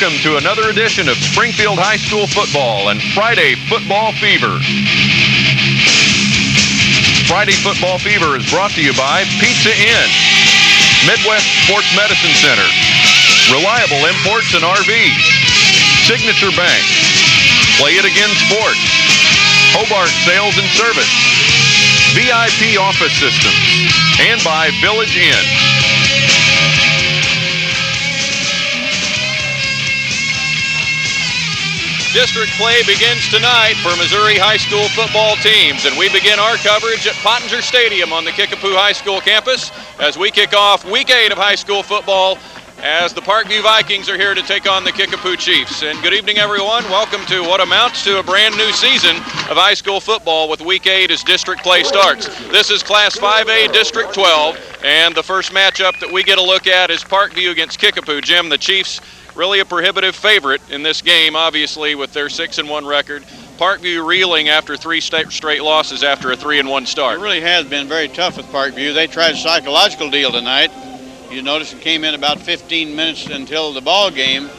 welcome to another edition of Springfield High School football and Friday Football Fever. Friday Football Fever is brought to you by Pizza Inn, Midwest Sports Medicine Center, Reliable Imports and RVs, Signature Bank, Play It Again Sports, Hobart Sales and Service, VIP Office Systems, and by Village Inn. District play begins tonight for Missouri high school football teams, and we begin our coverage at Pottinger Stadium on the Kickapoo High School campus as we kick off Week 8 of high school football as the Parkview Vikings are here to take on the Kickapoo Chiefs. And good evening, everyone. Welcome to what amounts to a brand new season of high school football with Week 8 as district play starts. This is Class 5A District 12, and the first matchup that we get a look at is Parkview against Kickapoo. Jim, the Chiefs really a prohibitive favorite in this game, obviously, with their 6-1 record. Parkview reeling after three straight losses after a 3-1 start. It really has been very tough with Parkview. They tried a psychological deal tonight. You notice it came in about 15 minutes until the ball game.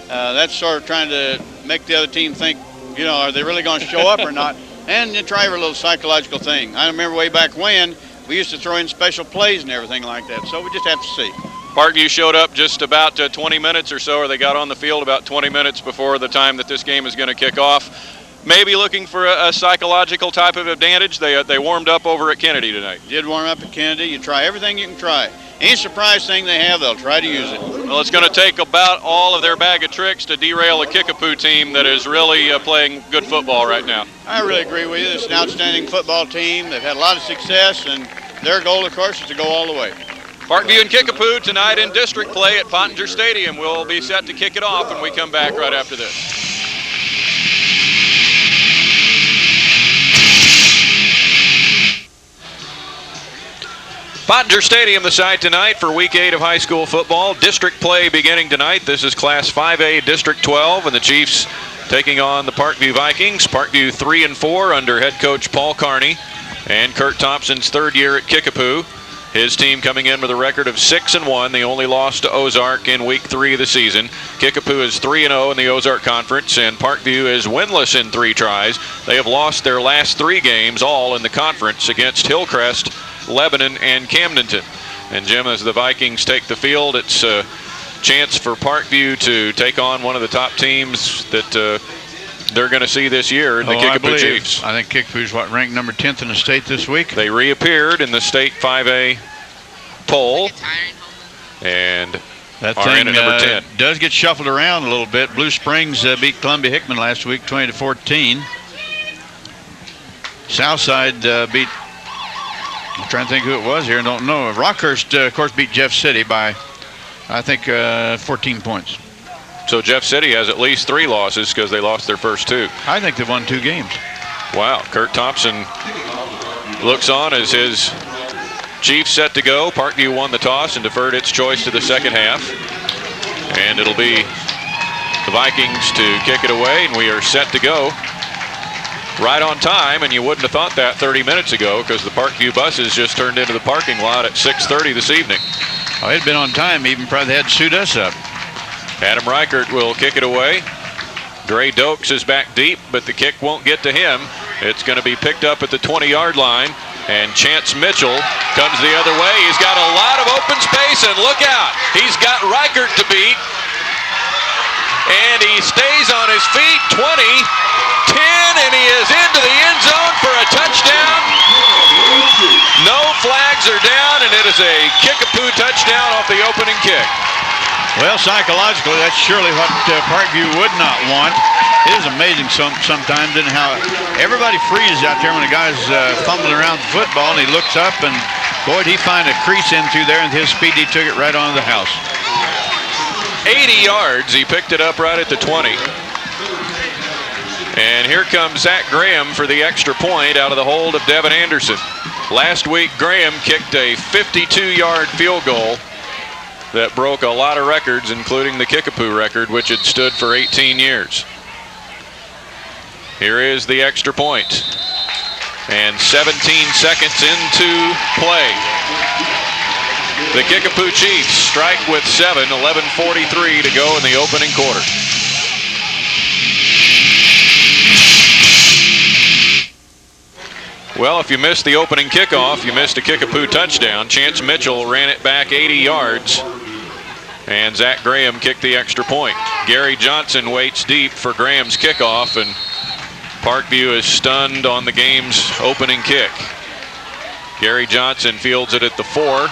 That's sort of trying to make the other team think, you know, are they really going to show up or not? And you try a little psychological thing. I remember way back when we used to throw in special plays and everything like that. So we just have to see. Parkview showed up just about 20 minutes or so, or they got on the field about 20 minutes before the time that this game is going to kick off. Maybe looking for a psychological type of advantage. They warmed up over at Kennedy tonight. Did warm up at Kennedy. You try everything you can try. Any surprise thing they have, they'll try to use it. Well, it's going to take about all of their bag of tricks to derail a Kickapoo team that is really playing good football right now. I really agree with you. It's an outstanding football team. They've had a lot of success, and their goal, of course, is to go all the way. Parkview and Kickapoo tonight in district play at Pottinger Stadium. We'll be set to kick it off when we come back right after this. Pottinger Stadium, the site tonight for Week 8 of high school football. District play beginning tonight. This is Class 5A District 12, and the Chiefs taking on the Parkview Vikings. Parkview 3-4 under head coach Paul Carney and Kurt Thompson's third year at Kickapoo. His team coming in with a record of 6-1. They only lost to Ozark in Week 3 of the season. Kickapoo is 3-0 in the Ozark Conference, and Parkview is winless in 3 tries. They have lost their last 3 games, all in the conference, against Hillcrest, Lebanon, and Camdenton. And Jim, as the Vikings take the field, it's a chance for Parkview to take on one of the top teams that they're going to see this year in the Kickapoo Chiefs. I think Kickapoo's ranked number 10th in the state this week. They reappeared in the state 5A poll and that are thing in at number 10. Does get shuffled around a little bit. Blue Springs beat Columbia Hickman last week 20-14. Southside beat, I'm trying to think who it was here, I don't know. Rockhurst, of course, beat Jeff City by, I think, 14 points. So Jeff City has at least 3 losses because they lost their first 2. I think they've won 2 games. Wow. Kurt Thompson looks on as his Chiefs set to go. Parkview won the toss and deferred its choice to the second half. And it'll be the Vikings to kick it away, and we are set to go right on time. And you wouldn't have thought that 30 minutes ago because the Parkview buses just turned into the parking lot at 6:30 this evening. Oh, it'd been on time. Even probably had to suit us up. Adam Reichert will kick it away. Dre Dokes is back deep, but the kick won't get to him. It's going to be picked up at the 20-yard line, and Chance Mitchell comes the other way. He's got a lot of open space, and look out. He's got Reichert to beat, and he stays on his feet. 20, 10, and he is into the end zone for a touchdown. No flags are down, and it is a Kickapoo touchdown off the opening kick. Well, psychologically, that's surely what Parkview would not want. It is amazing sometimes in how everybody freezes out there when a guy's fumbling around the football, and he looks up, and boy, did he find a crease in through there, and his speed, he took it right onto the house. 80 yards. He picked it up right at the 20. And here comes Zach Graham for the extra point out of the hold of Devin Anderson. Last week, Graham kicked a 52-yard field goal that broke a lot of records, including the Kickapoo record, which had stood for 18 years. Here is the extra point. And 17 seconds into play. The Kickapoo Chiefs strike with 7, 11:43 to go in the opening quarter. Well, if you missed the opening kickoff, you missed a Kickapoo touchdown. Chance Mitchell ran it back 80 yards, and Zach Graham kicked the extra point. Gary Johnson waits deep for Graham's kickoff, and Parkview is stunned on the game's opening kick. Gary Johnson fields it at the 4,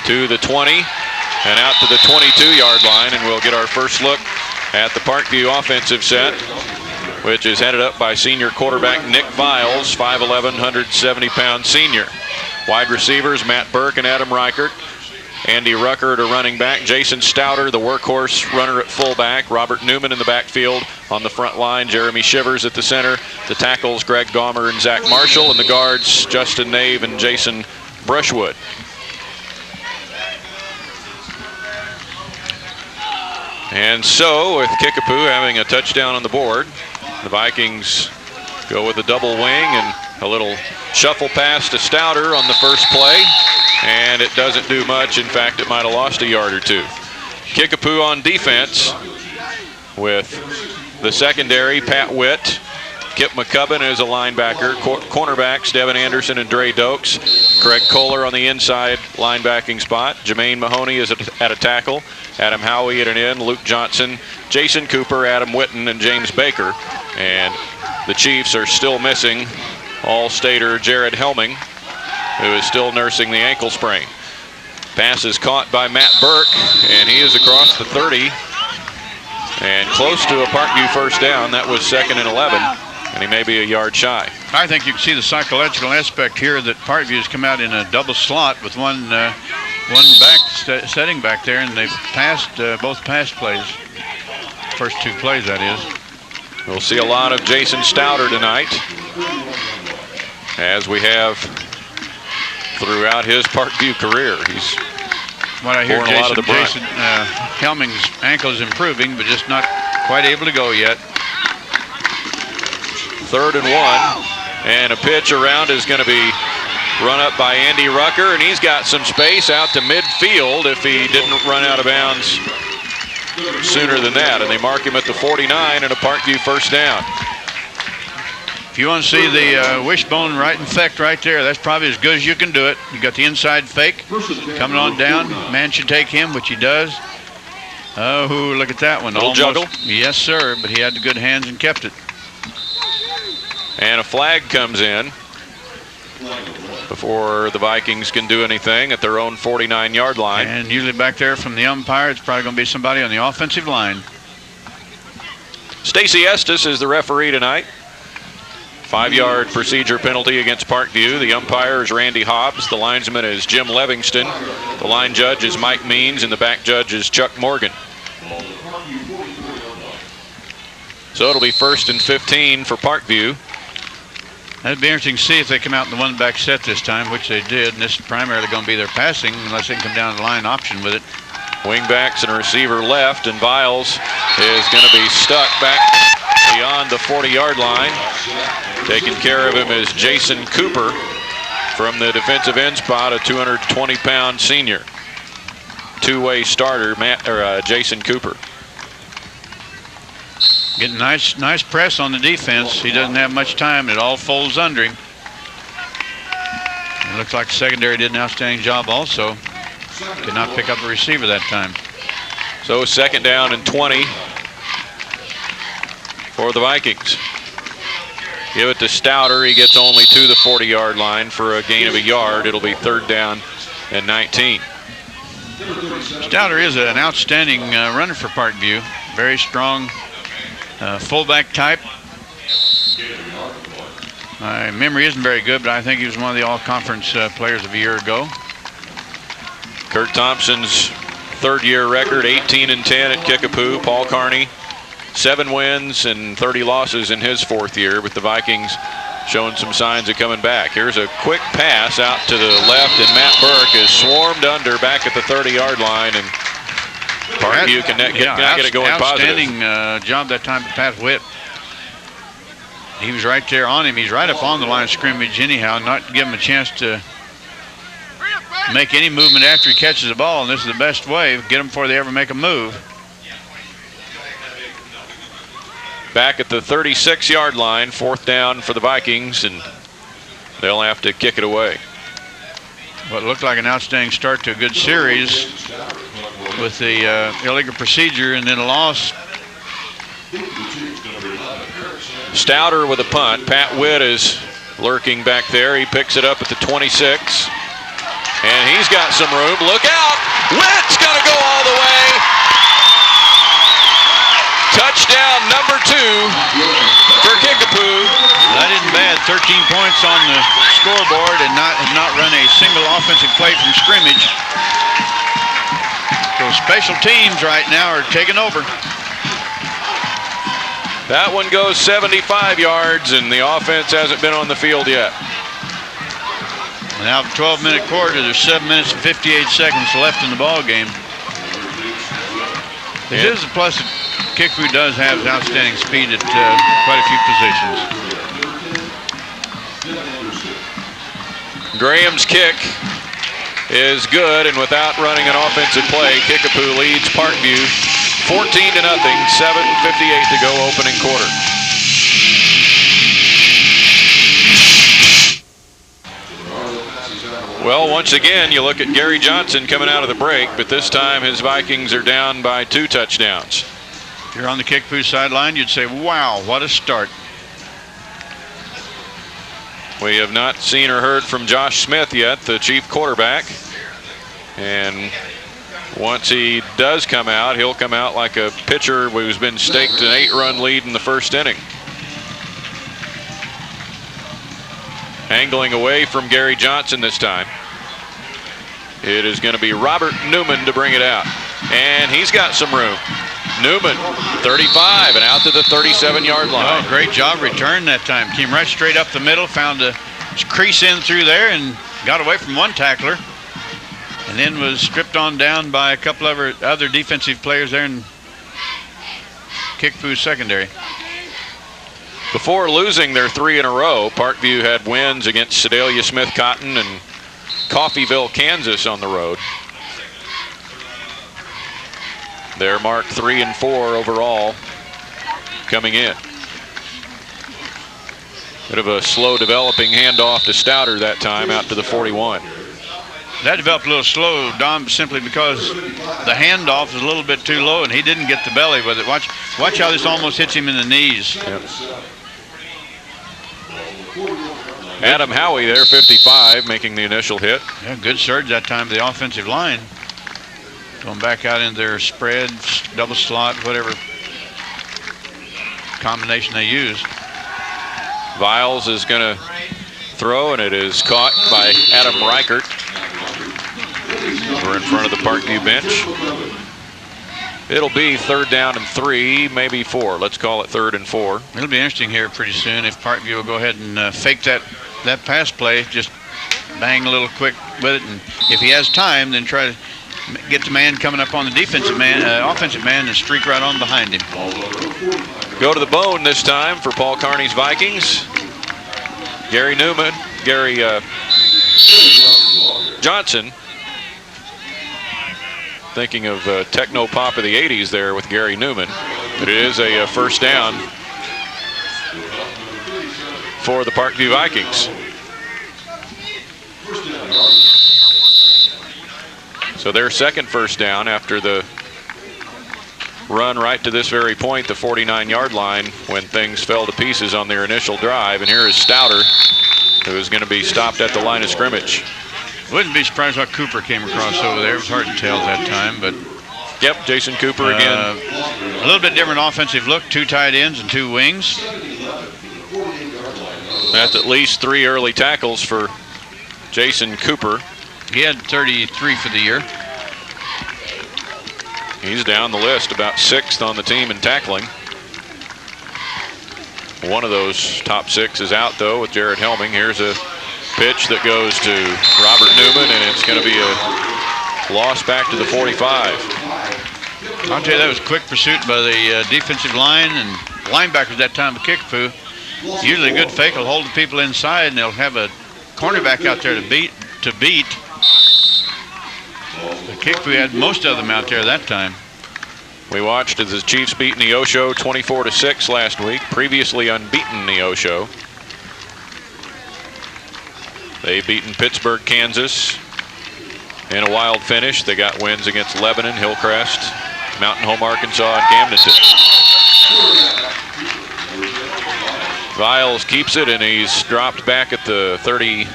to the 20, and out to the 22-yard line, and we'll get our first look at the Parkview offensive set, which is headed up by senior quarterback Nick Viles, 5'11", 170-pound senior. Wide receivers Matt Burke and Adam Reichert. Andy Rucker at a running back. Jason Stouter, the workhorse runner at fullback. Robert Newman in the backfield. On the front line, Jeremy Shivers at the center. The tackles, Greg Gaumer and Zach Marshall. And the guards, Justin Nave and Jason Brushwood. And so, with Kickapoo having a touchdown on the board, the Vikings go with a double wing and a little shuffle pass to Stouter on the first play, and it doesn't do much. In fact, it might have lost a yard or two. Kickapoo on defense with the secondary, Pat Witt, Kip McCubbin as a linebacker, cornerbacks Devin Anderson and Dre Dokes, Craig Kohler on the inside linebacking spot, Jermaine Mahoney is at a tackle, Adam Howie at an end, Luke Johnson, Jason Cooper, Adam Witten, and James Baker. And the Chiefs are still missing All-Stater Jared Helming, who is still nursing the ankle sprain. Pass is caught by Matt Burke, and he is across the 30 and close to a Parkview first down. That was 2nd and 11, and he may be a yard shy. I think you can see the psychological aspect here that Parkview has come out in a double slot with one back setting back there, and they've passed both pass plays. First two plays, that is. We'll see a lot of Jason Stouter tonight, as we have throughout his Parkview career. He's what I hear, borne a lot of the brunt. Jason Helming's ankle is improving, but just not quite able to go yet. 3rd and 1, and a pitch around is going to be run up by Andy Rucker, and he's got some space out to midfield if he didn't run out of bounds sooner than that, and they mark him at the 49 and a Parkview first down. If you want to see the wishbone right effect right there, that's probably as good as you can do it. You got the inside fake coming on down. Man should take him, which he does. Oh, look at that one. Little juggle. Yes, sir, but he had the good hands and kept it. And a flag comes in before the Vikings can do anything at their own 49-yard line. And usually back there from the umpire, it's probably going to be somebody on the offensive line. Stacy Estes is the referee tonight. 5-yard procedure penalty against Parkview. The umpire is Randy Hobbs. The linesman is Jim Levingston. The line judge is Mike Means, and the back judge is Chuck Morgan. So it'll be 1st and 15 for Parkview. That'd be interesting to see if they come out in the one-back set this time, which they did. And this is primarily going to be their passing, unless they can come down the line option with it. Wingbacks and a receiver left, and Viles is going to be stuck back beyond the 40-yard line. Taking care of him is Jason Cooper from the defensive end spot, a 220-pound senior. Two-way starter, Jason Cooper. Getting nice press on the defense. He doesn't have much time. It all folds under him. It looks like the secondary did an outstanding job also. Could not pick up a receiver that time. So 2nd down and 20 for the Vikings. Give it to Stouter. He gets only to the 40-yard line for a gain of a yard. It'll be 3rd down and 19. Stouter is an outstanding runner for Parkview. Very strong fullback type. My memory isn't very good, but I think he was one of the all-conference players of a year ago. Kurt Thompson's 3rd-year record, 18 and 10 at Kickapoo. Paul Carney, 7 wins and 30 losses in his 4th year, with the Vikings showing some signs of coming back. Here's a quick pass out to the left, and Matt Burke is swarmed under back at the 30-yard line, and Parkview can get it going positive. Outstanding job that time by Pat Witt. He was right there on him. He's right up on the line of scrimmage anyhow, not give him a chance to make any movement after he catches the ball, and this is the best way. Get them before they ever make a move. Back at the 36-yard line, 4th down for the Vikings, and they'll have to kick it away. What looked like an outstanding start to a good series with the illegal procedure and then a loss. Stouter with a punt. Pat Witt is lurking back there. He picks it up at the 26. And he's got some room. Look out! Witt's going to go all the way. Touchdown number 2 for Kickapoo. That isn't bad. 13 points on the scoreboard and not run a single offensive play from scrimmage. So special teams right now are taking over. That one goes 75 yards, and the offense hasn't been on the field yet. Now, 12-minute quarter, there's 7 minutes and 58 seconds left in the ball game. It is a plus that Kickapoo does have outstanding speed at quite a few positions. Graham's kick is good, and without running an offensive play, Kickapoo leads Parkview 14-0, 7:58 to go, opening quarter. Well, once again, you look at Gary Johnson coming out of the break, but this time his Vikings are down by 2 touchdowns. If you're on the Kickapoo sideline, you'd say, wow, what a start. We have not seen or heard from Josh Smith yet, the chief quarterback. And once he does come out, he'll come out like a pitcher who's been staked an 8-run lead in the first inning. Angling away from Gary Johnson this time. It is going to be Robert Newman to bring it out. And he's got some room. Newman, 35, and out to the 37-yard line. Oh, great job return that time. Came right straight up the middle, found a crease in through there, and got away from one tackler. And then was stripped on down by a couple of other defensive players there in Kickapoo's secondary. Before losing their 3 in a row, Parkview had wins against Sedalia Smith Cotton and Coffeyville, Kansas on the road. They're marked 3 and 4 overall coming in. Bit of a slow developing handoff to Stouter that time out to the 41. That developed a little slow, Don, simply because the handoff is a little bit too low and he didn't get the belly with it. Watch how this almost hits him in the knees. Yep. Adam Howie there, 55, making the initial hit. Yeah, good surge that time to the offensive line. Going back out in their spread, double slot, whatever combination they use. Viles is going to throw, and it is caught by Adam Reichert. We're in front of the Parkview bench. It'll be 3rd down and 3, maybe 4. Let's call it 3rd and 4. It'll be interesting here pretty soon if Parkview will go ahead and fake that pass play, just bang a little quick with it, and if he has time, then try to get the man coming up on the offensive man, and streak right on behind him. Go to the bone this time for Paul Kearney's Vikings. Gary Johnson. Thinking of techno pop of the 80s there with Gary Newman. But it is a first down for the Parkview Vikings. So their second first down after the run right to this very point, the 49-yard line, when things fell to pieces on their initial drive. And here is Stouter, who is going to be stopped at the line of scrimmage. Wouldn't be surprised what Cooper came across over there. It was hard to tell that time, but yep, Jason Cooper again. A little bit different offensive look, 2 tight ends and 2 wings. That's at least 3 early tackles for Jason Cooper. He had 33 for the year. He's down the list, about 6th on the team in tackling. One of those top 6 is out, though, with Jared Helming. Here's a pitch that goes to Robert Newman, and it's going to be a loss back to the 45. I'll tell you, that was quick pursuit by the defensive line and linebackers that time of Kickapoo. Usually a good fake will hold the people inside, and they'll have a cornerback out there to beat. Kickapoo had most of them out there that time. We watched as the Chiefs beat Neosho 24-6 last week, previously unbeaten Neosho. They've beaten Pittsburgh, Kansas in a wild finish. They got wins against Lebanon, Hillcrest, Mountain Home, Arkansas, and Camdenton. Viles keeps it, and he's dropped back at the 30.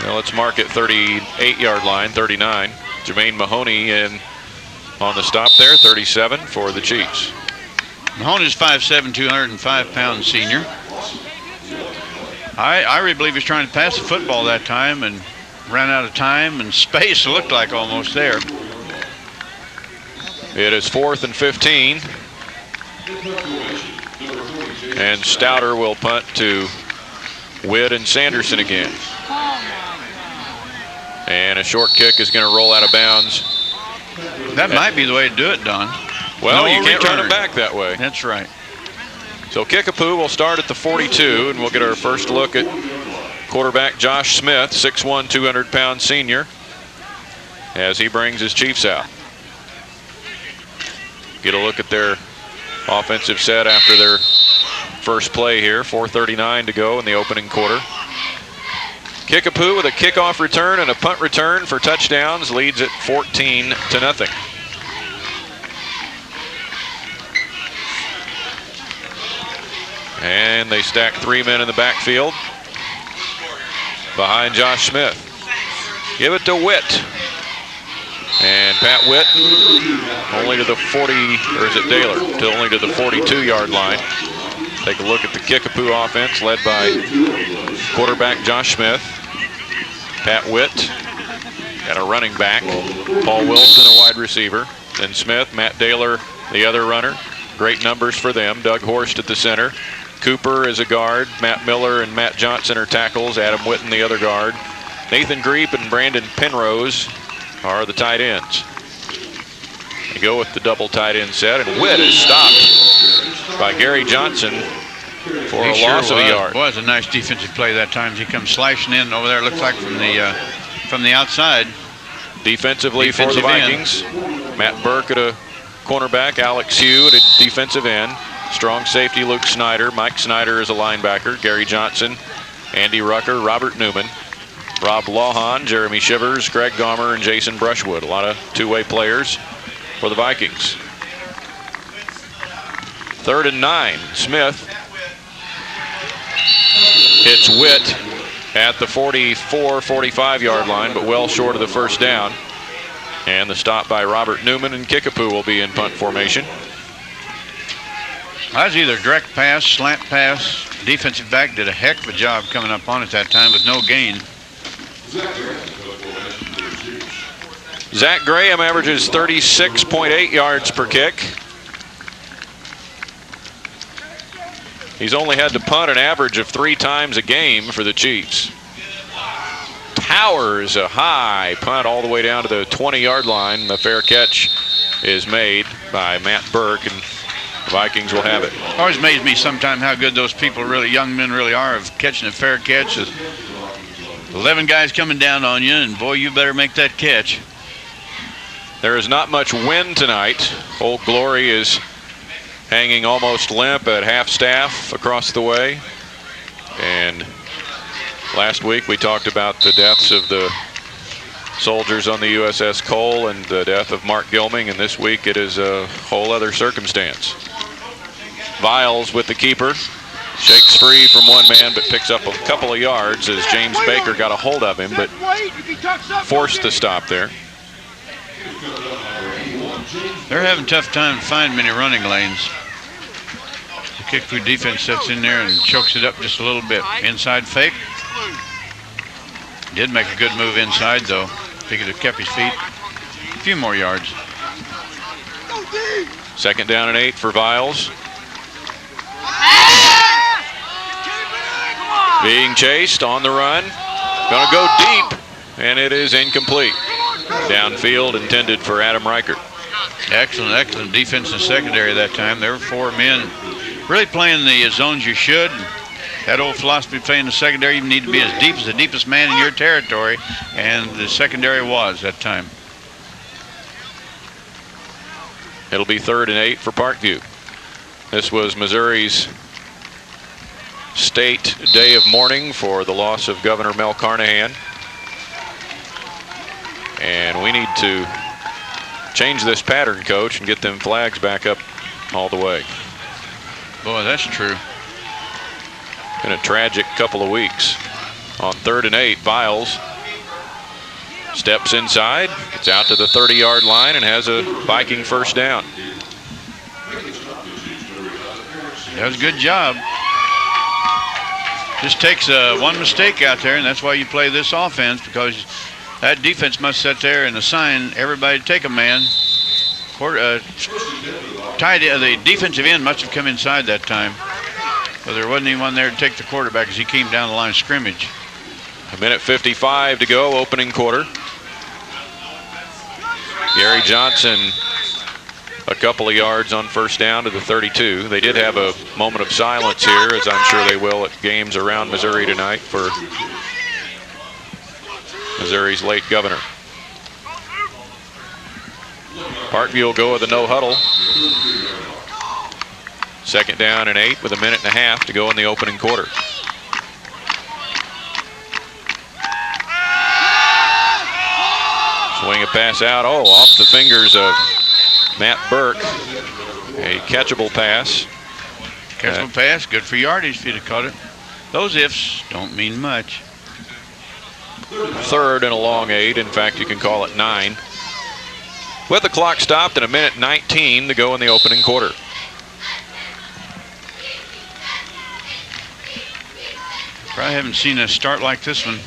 Well, let's mark it 38-yard line, 39. Jermaine Mahoney in on the stop there, 37 for the Chiefs. Mahoney's 5'7", 205-pound senior. I really believe he's trying to pass the football that time and ran out of time and space. It looked like almost there. It is 4th and 15. And Stouter will punt to Witt and Sanderson again. And a short kick is going to roll out of bounds. That might be the way to do it, Don. Well, No you can't return. run it back that way. That's right. So Kickapoo will start at the 42, and we'll get our first look at quarterback Josh Smith, 6'1", 200-pound senior, as he brings his Chiefs out. Get a look at their offensive set after their first play here. 4:39 to go in the opening quarter. Kickapoo with a kickoff return and a punt return for touchdowns leads it 14-0. And they stack 3 men in the backfield behind Josh Smith. Give it to Witt. And Pat Witt only to the 40, or is it Daylor? Only to the 42-yard line. Take a look at the Kickapoo offense led by quarterback Josh Smith. Pat Witt got a running back. Paul Wilson, a wide receiver. Then Smith, Matt Daylor, the other runner. Great numbers for them. Doug Horst at the center. Cooper is a guard. Matt Miller and Matt Johnson are tackles. Adam Witten, the other guard. Nathan Greep and Brandon Penrose are the tight ends. They go with the double tight end set, and Witt is stopped by Gary Johnson for a loss of a yard. Was a nice defensive play that time. He comes slashing in over there. Looks like from the outside. Defensively for the Vikings, Matt Burke at a cornerback, Alex Hugh at a defensive end. Strong safety Luke Snyder. Mike Snyder is a linebacker. Gary Johnson, Andy Rucker, Robert Newman, Rob Lawhon, Jeremy Shivers, Greg Gomer, and Jason Brushwood. A lot of two-way players for the Vikings. 3rd and 9. Smith hits Witt at the 44, 45-yard line, but well short of the first down. And the stop by Robert Newman, and Kickapoo will be in punt formation. That was either direct pass, slant pass. Defensive back did a heck of a job coming up on it that time with no gain. Zach Graham averages 36.8 yards per kick. He's only had to punt an average of 3 times a game for the Chiefs. Towers a high punt all the way down to the 20-yard line. The fair catch is made by Matt Burke, and the Vikings will have it. Always amazes me sometimes how good those people, really young men, really are of catching a fair catch. 11 guys coming down on you, and boy, you better make that catch. There is not much wind tonight. Old Glory is hanging almost limp at half staff across the way. And last week we talked about the deaths of the soldiers on the USS Cole and the death of Mark Gilming, and this week it is a whole other circumstance. Viles with the keeper. Shakes free from one man, but picks up a couple of yards as James Baker got a hold of him, but forced the stop there. They're having a tough time to find many running lanes. The Kickapoo defense sets in there and chokes it up just a little bit. Inside fake. Did make a good move inside, though. He could have kept his feet. A few more yards. 2nd down and 8 for Viles. Being chased on the run. Gonna go deep, and it is incomplete. Downfield intended for Adam Reichert. Excellent defense in the secondary that time. There were 4 men really playing the zones you should. that old philosophy of playing the secondary, you need to be as deep as the deepest man in your territory, and the secondary was that time. It'll be 3rd and 8 for Parkview. This was Missouri's state day of mourning for the loss of Governor Mel Carnahan. And we need to change this pattern, Coach, and get them flags back up all the way. Boy, that's true. Been a tragic couple of weeks. On 3rd and 8, Viles steps inside, gets out to the 30-yard line, and has a Viking first down. That was a good job. Just takes one mistake out there, and that's why you play this offense, because that defense must sit there and assign everybody to take a man. The defensive end must have come inside that time, but there wasn't anyone there to take the quarterback as he came down the line of scrimmage. 1:55 to go, opening quarter. Gary Johnson a couple of yards on first down to the 32. They did have a moment of silence here, as I'm sure they will at games around Missouri tonight, for Missouri's late governor. Parkview will go with a no huddle. 2nd down and 8 with 1.5 minutes to go in the opening quarter. Swing a pass out, off the fingers of Matt Burke. A catchable pass. Catchable pass, good for yardage if you'd have caught it. Those ifs don't mean much. 3rd and a long 8. In fact, you can call it 9. With the clock stopped and 1:19 to go in the opening quarter. Probably haven't seen a start like this one.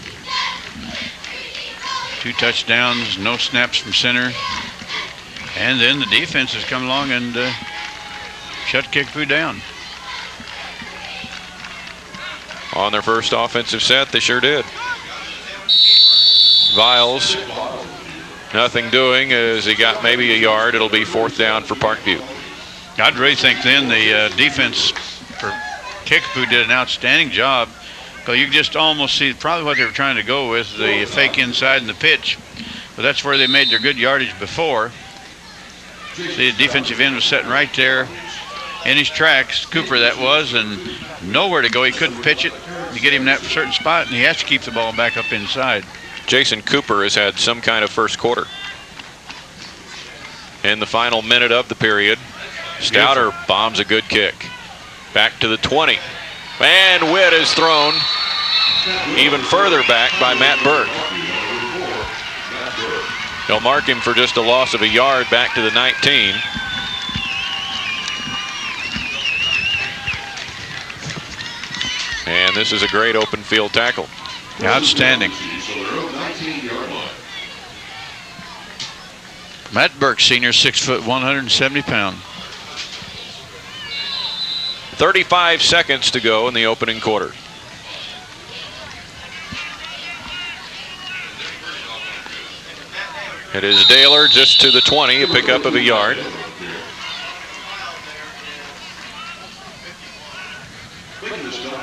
2 touchdowns, no snaps from center. And then the defense has come along and shut Kickapoo down. On their first offensive set, they sure did. Viles, nothing doing as he got maybe a yard. It'll be 4th down for Parkview. I'd really think then the defense for Kickapoo did an outstanding job, because you can just almost see probably what they were trying to go with, the fake inside and the pitch. But that's where they made their good yardage before. The defensive end was sitting right there in his tracks, Cooper that was, and nowhere to go. He couldn't pitch it to get him in that certain spot, and he has to keep the ball back up inside. Jason Cooper has had some kind of first quarter. In the final minute of the period, Stouter bombs a good kick. Back to the 20. And Witt is thrown even further back by Matt Burke. They'll mark him for just a loss of a yard back to the 19. And this is a great open field tackle. Outstanding. Matt Burke, senior, 6 foot, 170 pounds. 35 seconds to go in the opening quarter. It is Daylor just to the 20, a pickup of a yard.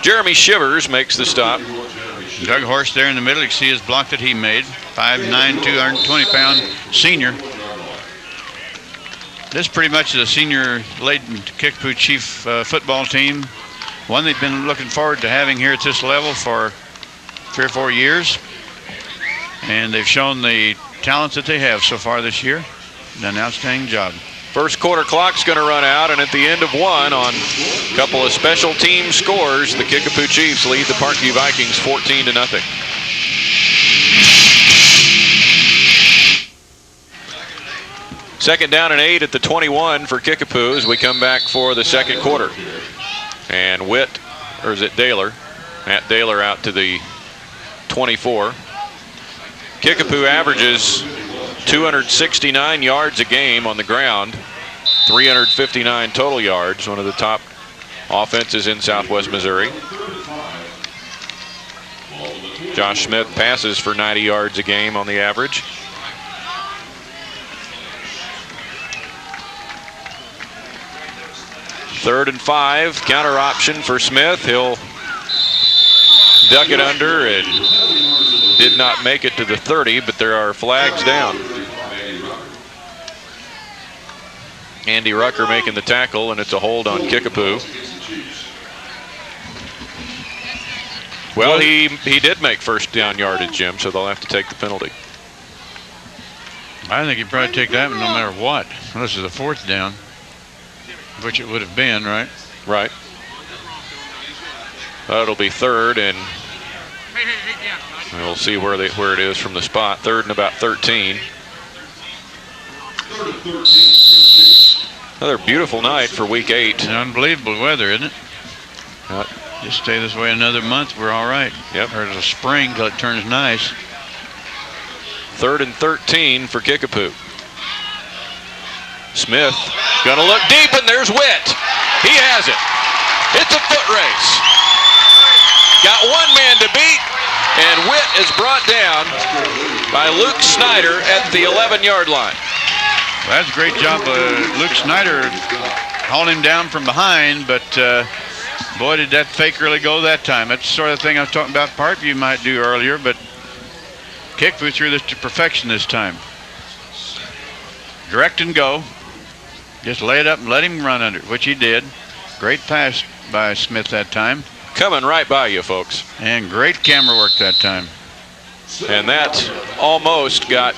Jeremy Shivers makes the stop. Doug Horst there in the middle. You can see his block that he made. 5'9", 220-pound senior. This pretty much is a senior-laden Kickapoo Chief football team. One they've been looking forward to having here at this level for 3 or 4 years. And they've shown the talents that they have so far this year. Done an outstanding job. First quarter clock's going to run out, and at the end of one, on a couple of special team scores, the Kickapoo Chiefs lead the Parkview Vikings 14-0. Second down and 8 at the 21 for Kickapoo as we come back for the second quarter. And Witt, or is it Daylor? Matt Daylor out to the 24. Kickapoo averages 269 yards a game on the ground, 359 total yards, one of the top offenses in Southwest Missouri. Josh Smith passes for 90 yards a game on the average. Third and 5, counter option for Smith. He'll duck it under and did not make it to the 30, but there are flags down. Andy Rucker making the tackle, and it's a hold on Kickapoo. Well, he did make first down yardage, Jim, so they'll have to take the penalty. I think he'd probably take that one no matter what. This is a fourth down, which it would have been, right? Right. That'll be third, and we'll see where it is from the spot. Third and about 13. Another beautiful night for week 8. Unbelievable weather, isn't it? Just stay this way another month, we're all right. Yep. Or the spring till it turns nice. Third and 13 for Kickapoo. Smith gonna look deep, and there's Witt. He has it. It's a foot race. Got one man to beat, and Witt is brought down by Luke Snyder at the 11-yard line. Well, that's a great job. Luke Snyder hauling him down from behind, but boy, did that fake really go that time. That's the sort of thing I was talking about Parkview might do earlier, but Kickapoo threw this to perfection this time. Direct and go. Just lay it up and let him run under it, which he did. Great pass by Smith that time. Coming right by you, folks. And great camera work that time. And that almost got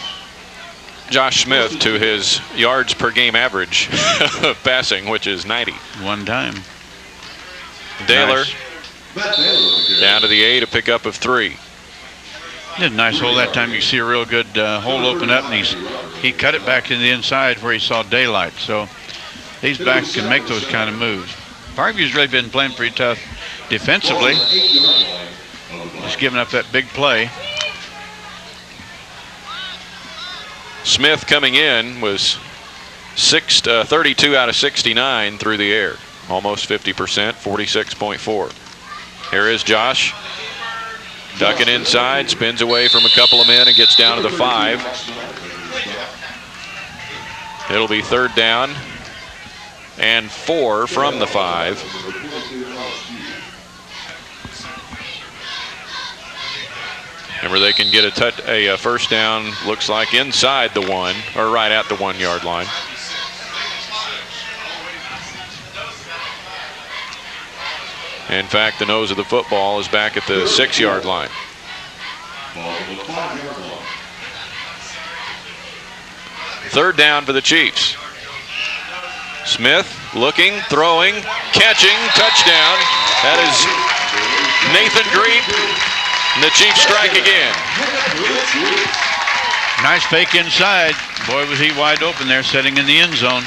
Josh Smith to his yards per game average of passing, which is 90. One time. Daler Nice. down to the 8, a pickup of 3. Did a nice hole that time. You see a real good hole open up, and he cut it back to the inside where he saw daylight. So these backs can make those kind of moves. Parkview's really been playing pretty tough defensively. Just giving up that big play. Smith coming in was 32 out of 69 through the air. Almost 50%, 46.4. Here is Josh. Ducking inside, spins away from a couple of men and gets down to the 5. It'll be third down and 4 from the 5. Remember, they can get a first down, looks like inside the 1, or right at the 1-yard line. In fact, the nose of the football is back at the 6-yard line. Third down for the Chiefs. Smith looking, throwing, catching, touchdown. That is Nathan Greet, and the Chiefs strike again. Nice fake inside. Boy, was he wide open there, setting in the end zone.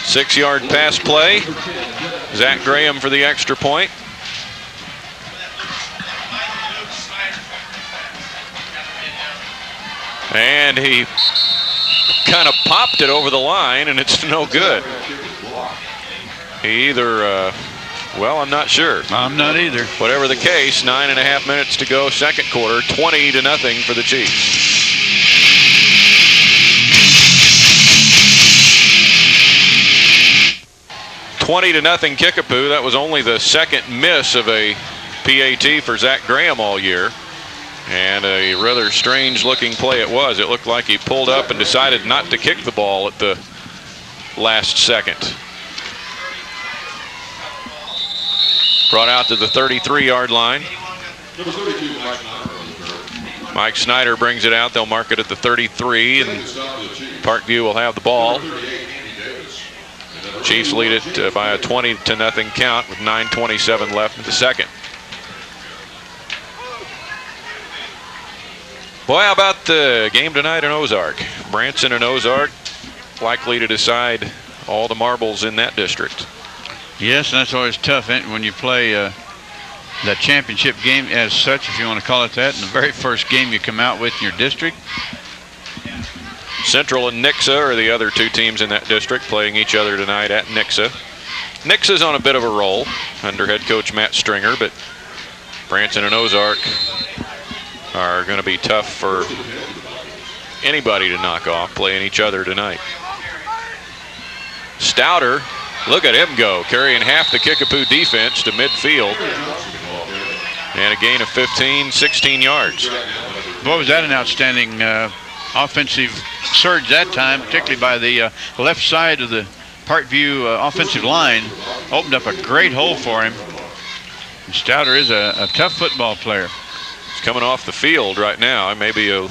6-yard pass play. Zach Graham for the extra point. And he kind of popped it over the line, and it's no good. He either, well, I'm not sure. I'm not either. Whatever the case, 9.5 minutes to go, second quarter, 20-0 for the Chiefs. $20-0 Kickapoo. That was only the second miss of a PAT for Zach Graham all year. And a rather strange looking play it was. It looked like he pulled up and decided not to kick the ball at the last second. Brought out to the 33-yard line. Mike Snyder brings it out. They'll mark it at the 33, and Parkview will have the ball. Chiefs lead it by a 20-0 count with 9:27 left in the second. Boy, how about the game tonight in Ozark? Branson and Ozark likely to decide all the marbles in that district. Yes, and that's always tough when you play that championship game as such, if you want to call it that, and the very first game you come out with in your district. Central and Nixa are the other two teams in that district playing each other tonight at Nixa. Nixa's on a bit of a roll under head coach Matt Stringer, but Branson and Ozark are going to be tough for anybody to knock off playing each other tonight. Stouter, look at him go, carrying half the Kickapoo defense to midfield. And a gain of 15, 16 yards. Boy, was that an outstanding offensive surge that time, particularly by the left side of the Parkview offensive line. Opened up a great hole for him. And Stouter is a tough football player. He's coming off the field right now, maybe a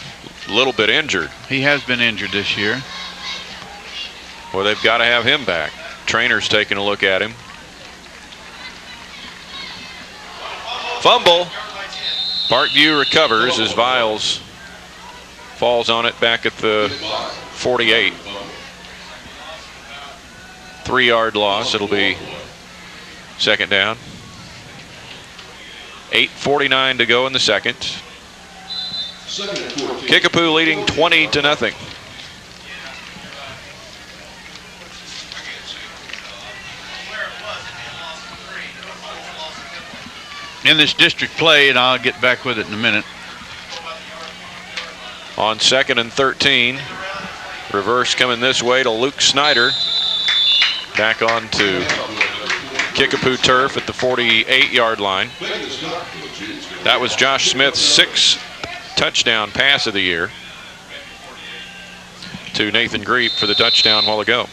little bit injured. He has been injured this year. Well, they've got to have him back. Trainer's taking a look at him. Fumble. Parkview recovers as Viles falls on it back at the 48. 3-yard loss. It'll be second down. 8:49 to go in the second. Kickapoo leading 20-0. In this district play, and I'll get back with it in a minute. On 2nd and 13, reverse coming this way to Luke Snyder. Back on to Kickapoo turf at the 48-yard line. That was Josh Smith's 6th touchdown pass of the year to Nathan Greep for the touchdown a while ago.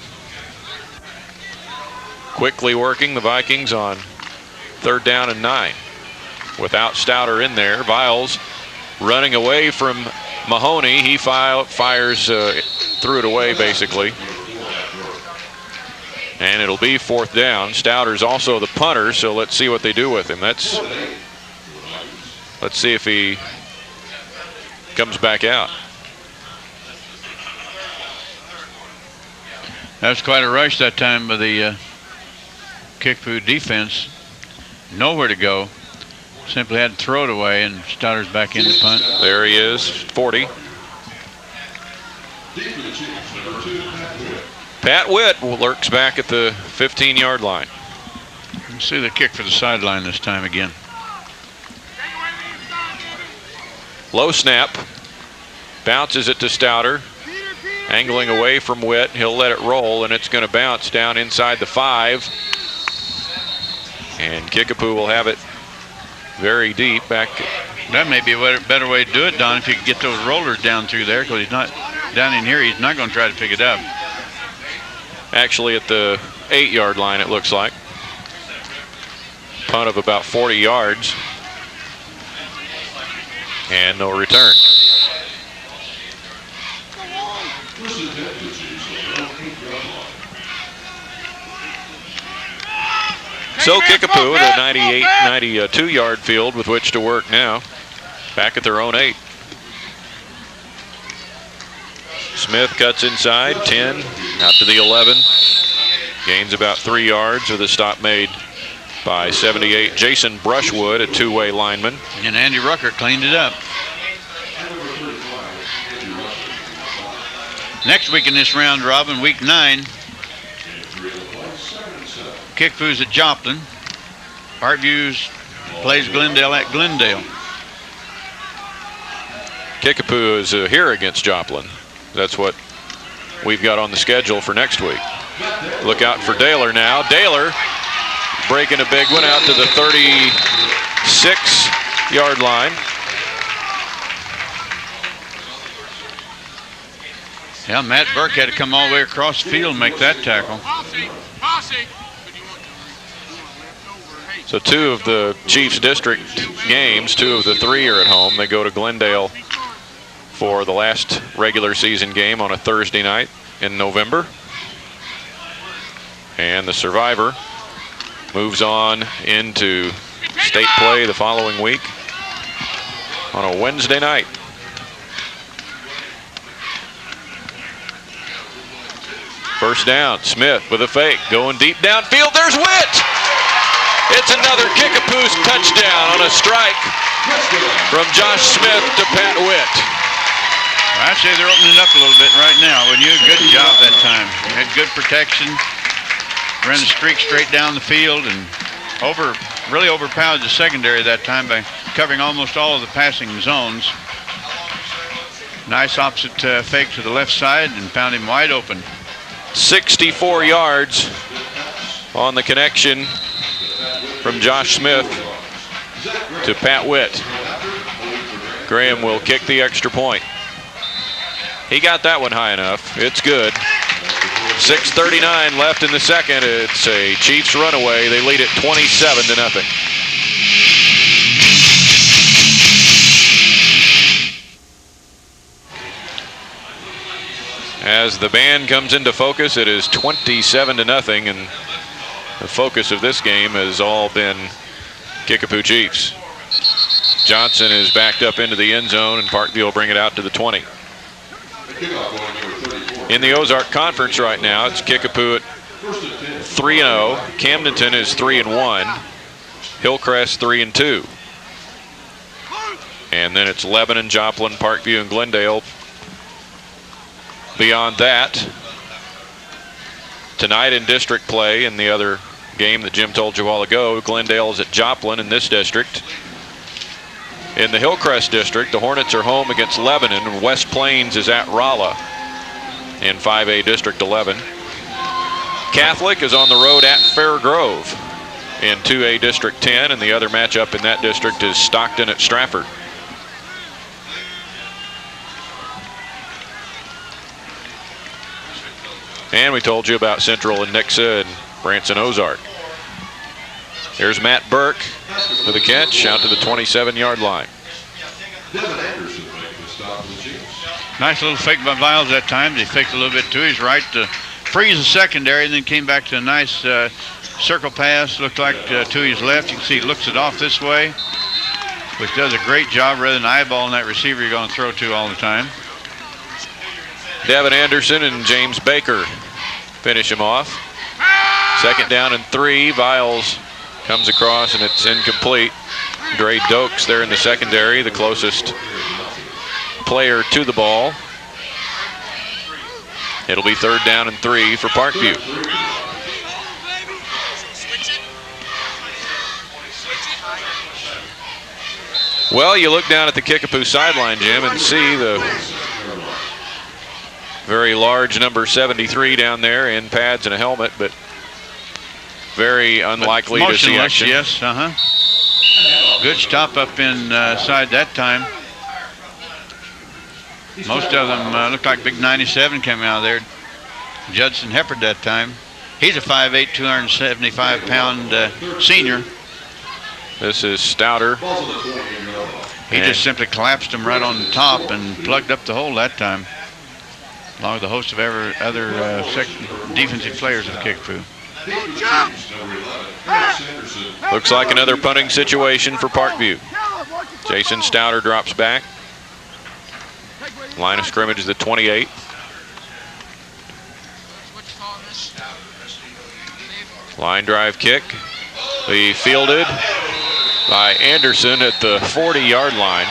Quickly working the Vikings on 3rd down and 9. Without Stouter in there, Viles running away from Mahoney. He fires threw it away basically. And it'll be 4th down. Stouter's also the punter, so let's see what they do with him. Let's see if he comes back out. That was quite a rush that time by the Kickapoo defense. Nowhere to go. Simply had to throw it away, and Stouter's back in the punt. There he is, 40. Pat Witt lurks back at the 15-yard line. Let's see the kick for the sideline this time again. Low snap. Bounces it to Stouter. Angling away from Witt. He'll let it roll, and it's going to bounce down inside the 5. And Kickapoo will have it very deep back. That may be a better way to do it, Don, if you could get those rollers down through there, because he's not down in here. He's not going to try to pick it up. Actually at the 8-yard line, it looks like. Punt of about 40 yards. And no return. So Kickapoo with a 92-yard field with which to work now. Back at their own 8. Smith cuts inside, 10, out to the 11. Gains about 3 yards with a stop made by 78 Jason Brushwood, a two-way lineman. And Andy Rucker cleaned it up. Next week in this round robin, week 9, Kickapoo's at Joplin. Parkview's plays Glendale at Glendale. Kickapoo is here against Joplin. That's what we've got on the schedule for next week. Look out for Daler now. Daler breaking a big one out to the 36-yard line. Yeah, Matt Burke had to come all the way across the field and make that tackle. So 2 of the Chiefs district games, 2 of the 3 are at home. They go to Glendale for the last regular season game on a Thursday night in November. And the survivor moves on into state play the following week on a Wednesday night. First down, Smith with a fake, going deep downfield. There's Witt! It's another Kickapoo's touchdown on a strike from Josh Smith to Pat Witt. I'd say they're opening up a little bit right now, wouldn't you? Good job that time. Had good protection. Ran the streak straight down the field and really overpowered the secondary that time by covering almost all of the passing zones. Nice opposite fake to the left side and found him wide open. 64 yards on the connection from Josh Smith to Pat Witt. Graham will kick the extra point. He got that one high enough. It's good. 6:39 left in the second. It's a Chiefs runaway. They lead it 27-0. As the band comes into focus, it is 27-0, and the focus of this game has all been Kickapoo Chiefs. Johnson is backed up into the end zone, and Parkview will bring it out to the 20. In the Ozark Conference right now, it's Kickapoo at 3-0. Camdenton is 3-1. Hillcrest 3-2. And then it's Lebanon, Joplin, Parkview, and Glendale. Beyond that, tonight in district play, in the other game that Jim told you a while ago, Glendale is at Joplin in this district. In the Hillcrest district, the Hornets are home against Lebanon, and West Plains is at Rolla in 5A District 11. Catholic is on the road at Fair Grove in 2A District 10, and the other matchup in that district is Stockton at Stratford. And we told you about Central and Nixa and Branson Ozark. Here's Matt Burke with a catch out to the 27-yard line. Nice little fake by Viles that time. He faked a little bit to his right to freeze the secondary, and then came back to a nice circle pass. Looked like to his left. You can see he looks it off this way, which does a great job rather than eyeballing that receiver you're going to throw to all the time. Devin Anderson and James Baker finish him off. 2nd down and 3. Viles comes across and it's incomplete. Dre Dokes there in the secondary, the closest player to the ball. It'll be 3rd down and 3 for Parkview. Well, you look down at the Kickapoo sideline, Jim, and see the very large number 73 down there in pads and a helmet, but very unlikely to see action. Yes, good stop up inside that time. Most of them looked like big 97 came out of there. Judson Heppard that time. He's a 5'8", 275-pound senior. This is Stouter. He just simply collapsed him right on the top and plugged up the hole that time, along with a host of other defensive players of Kickapoo. Looks like another punting situation for Parkview. Jason Stouter drops back. Line of scrimmage is the 28. Line drive kick. Be fielded by Anderson at the 40-yard line.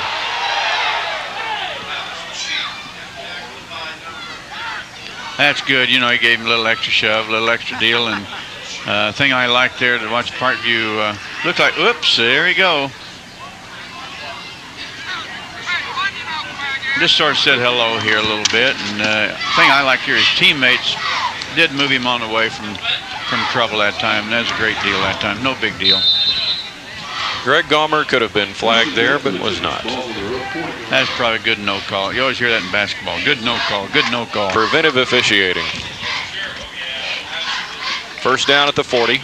That's good. You know, he gave him a little extra shove, a little extra deal. And thing I like there to watch Parkview look like, oops, there we go. Just sort of said hello here a little bit. And thing I like here is teammates did move him on away from trouble that time. And that's a great deal that time. No big deal. Greg Gomer could have been flagged there, but was not. That's probably a good no call. You always hear that in basketball. Good no call, good no call. Preventive officiating. 1st down at the 40.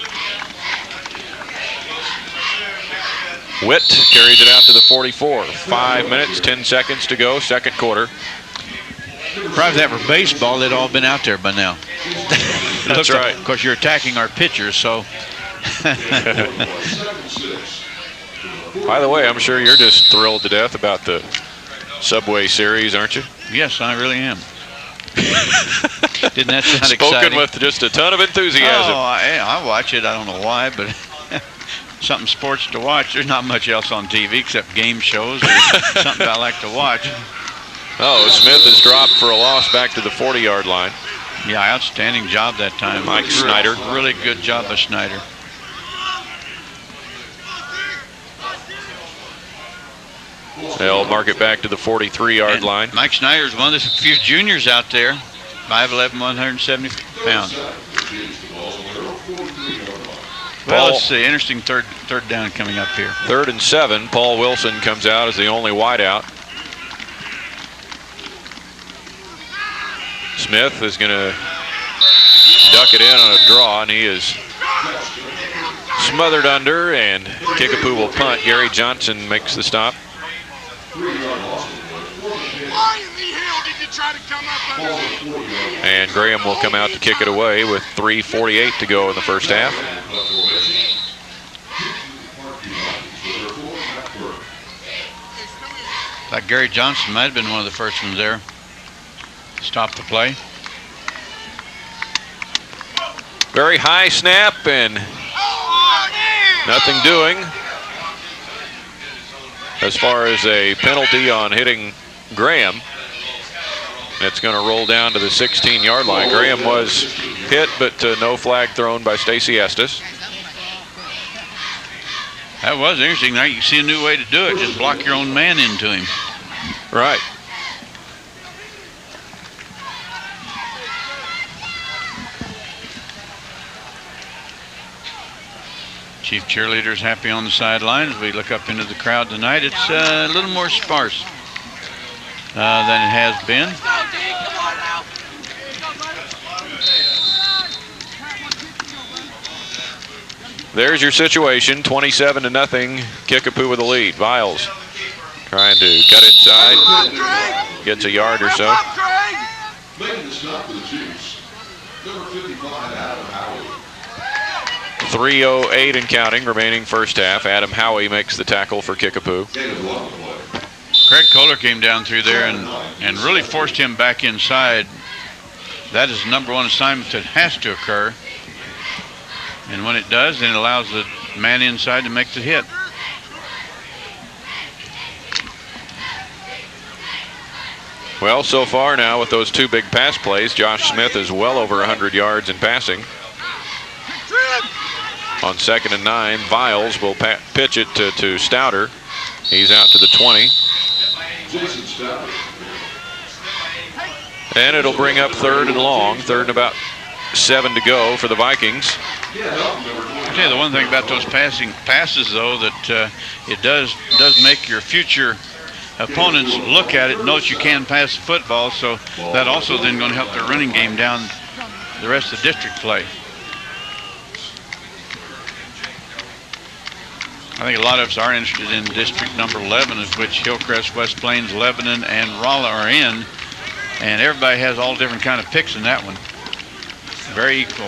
Witt carries it out to the 44. 5 minutes, 10 seconds to go, 2nd quarter. Probably if that were baseball, they'd all been out there by now. That's right. Of course, you're attacking our pitchers, so. By the way, I'm sure you're just thrilled to death about the Subway Series, aren't you? Yes, I really am. Didn't that sound exciting? Spoken with just a ton of enthusiasm. Oh, I watch it. I don't know why, but something sports to watch. There's not much else on TV except game shows or something I like to watch. Oh, Smith is dropped for a loss back to the 40-yard line. Yeah, outstanding job that time. Mike Snyder. Really good job of Snyder. They'll mark it back to the 43-yard line. Mike Snyder's one of the few juniors out there. 5'11", 170 pounds. Well, let's see. Interesting third down coming up here. 3rd and 7. Paul Wilson comes out as the only wideout. Smith is going to duck it in on a draw, and he is smothered under, and Kickapoo will punt. Gary Johnson makes the stop. And Graham will come out to kick it away with 3:48 to go in the first half. Like Gary Johnson might have been one of the first ones there. Stop the play. Very high snap and nothing doing as far as a penalty on hitting Graham. It's going to roll down to the 16-yard line. Graham was hit, but no flag thrown by Stacy Estes. That was interesting. Now you see a new way to do it. Just block your own man into him. Right. Chief cheerleaders happy on the sidelines. We look up into the crowd tonight. It's a little more sparse than it has been. There's your situation. 27-0. Kickapoo with the lead. Viles trying to cut inside. Gets a yard or so. Making the stop for the Chiefs. Number 55, Adam Howie. 3:08 and counting remaining first half. Adam Howie makes the tackle for Kickapoo. Craig Kohler came down through there and really forced him back inside. That is the #1 assignment that has to occur. And when it does, then it allows the man inside to make the hit. Well, so far now with those 2 big pass plays, Josh Smith is well over 100 yards in passing. On 2nd and 9, Viles will pitch it to Stouter. He's out to the 20. And it'll bring up 3rd and long. 3rd and about 7 to go for the Vikings. I'll tell you the one thing about those passes, though, that it does make your future opponents look at it and know that you can pass the football. So that also then going to help their running game down the rest of the district play. I think a lot of us are interested in district number 11, of which Hillcrest, West Plains, Lebanon, and Rolla are in. And everybody has all different kind of picks in that one. Very equal.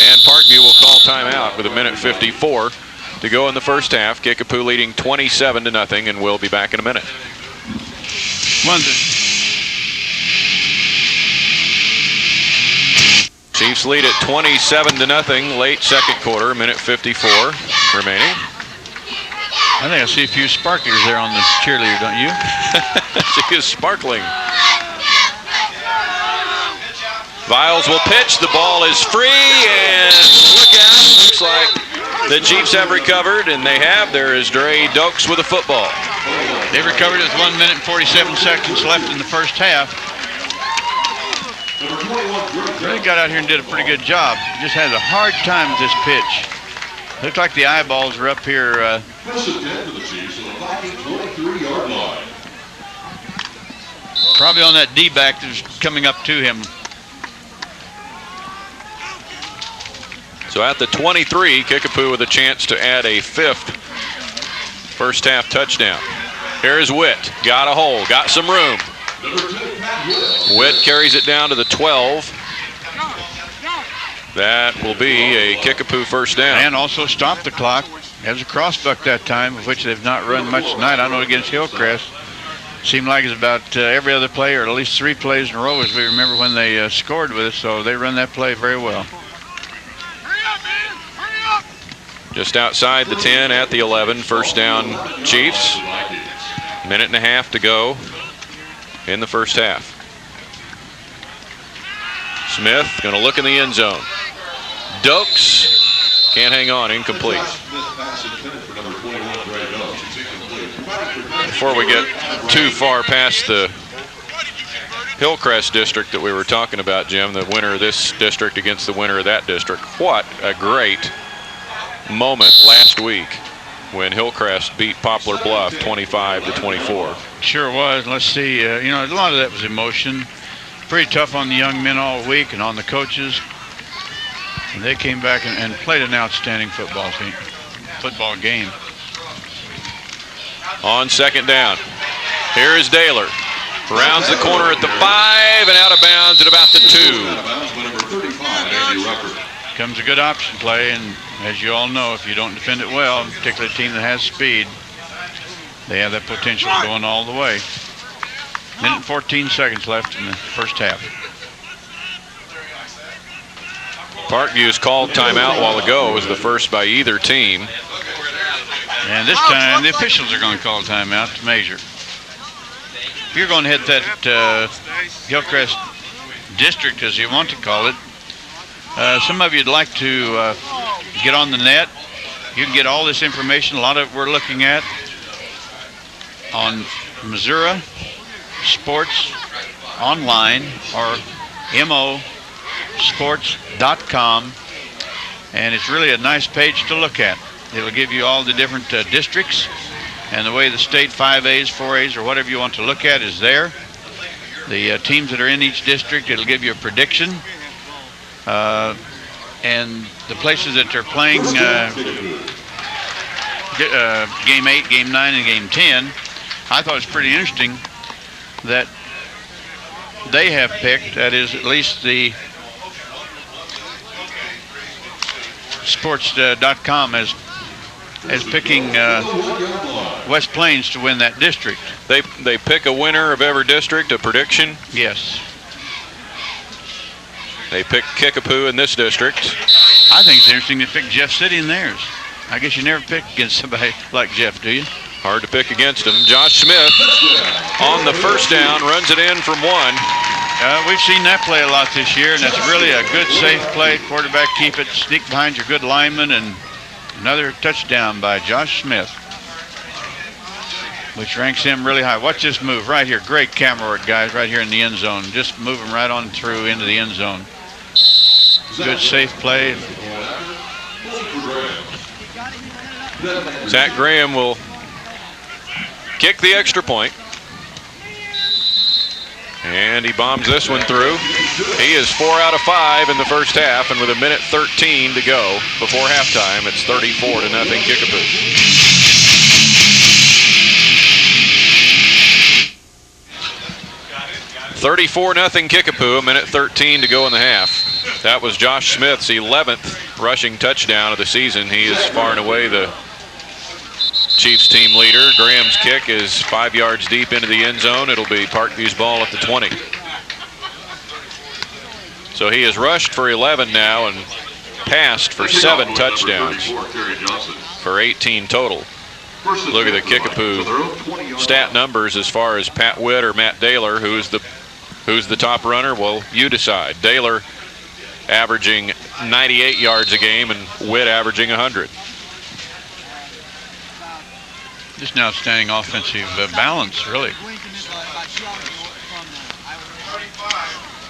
And Parkview will call timeout with 1:54 to go in the first half. Kickapoo leading 27-0, and we'll be back in a minute. Chiefs lead at 27-0, late second quarter, 1:54 remaining. I think I see a few sparklers there on the cheerleader, don't you? She is sparkling. Viles will pitch. The ball is free, and look out. Looks like the Chiefs have recovered, and they have. There is Dre Dokes with a football. They recovered with 1 minute and 47 seconds left in the first half. Really got out here and did a pretty good job. Just had a hard time with this pitch. Looked like the eyeballs were up here. Probably on that D-back that was coming up to him. So at the 23, Kickapoo with a chance to add a 5th first half touchdown. Here's Witt. Got a hole. Got some room. Witt carries it down to the 12. That will be a Kickapoo first down. And also stop the clock. Has a crossbuck that time, of which they've not run much tonight. I know against Hillcrest. Seemed like it's about every other play, or at least 3 plays in a row, as we remember when they scored with us. So they run that play very well. Just outside the 10 at the 11, first down Chiefs. 1.5 minutes to go in the first half. Smith going to look in the end zone. Dokes can't hang on, incomplete. Before we get too far past the Hillcrest district that we were talking about, Jim, the winner of this district against the winner of that district. What a great moment last week when Hillcrest beat Poplar Bluff 25-24. Sure was. Let's see. You know, a lot of that was emotion. Pretty tough on the young men all week and on the coaches. And they came back and played an outstanding football game. On second down, here is Daler. Rounds the corner at the 5 and out of bounds at about the 2. Comes a good option play, and as you all know, if you don't defend it well, particularly a team that has speed, they have that potential going all the way. Minute and 14 seconds left in the first half. Parkview's called timeout a while ago. It was the first by either team. And this time, the officials are going to call timeout to measure. If you're going to hit that Hillcrest district, as you want to call it, some of you'd like to get on the net. You can get all this information. A lot of it we're looking at on Missouri Sports Online or mosports.com, and it's really a nice page to look at. It'll give you all the different districts, and the way the state 5As, 4As, or whatever you want to look at is there. The teams that are in each district, it'll give you a prediction. And the places that they're playing Game 8, Game 9, and Game 10, I thought it was pretty interesting that they have picked, that is at least the sports.com as picking West Plains to win that district. They pick a winner of every district, a prediction. Yes. They pick Kickapoo in this district. I think it's interesting to pick Jeff City in theirs. I guess you never pick against somebody like Jeff, do you? Hard to pick against him. Josh Smith on the first down, runs it in from 1. We've seen that play a lot this year, and that's really a good, safe play. Quarterback keep it, sneak behind your good lineman, and another touchdown by Josh Smith, which ranks him really high. Watch this move right here. Great camera work, guys, right here in the end zone. Just move him right on through into the end zone. Good, safe play. Zach Graham will kick the extra point. And he bombs this one through. He is 4 out of 5 in the first half, and with a minute 13 to go before halftime, it's 34-0 Kickapoo. 34-0 Kickapoo, a minute 13 to go in the half. That was Josh Smith's 11th rushing touchdown of the season. He is far and away the Chiefs team leader. Graham's kick is 5 yards deep into the end zone. It'll be Parkview's ball at the 20. So he has rushed for 11 now and passed for 7 touchdowns for 18 total. Look at the Kickapoo stat numbers as far as Pat Witt or Matt Daler. Who's the top runner? Well, you decide. Daler averaging 98 yards a game and Witt averaging 100. Just an outstanding offensive balance, really.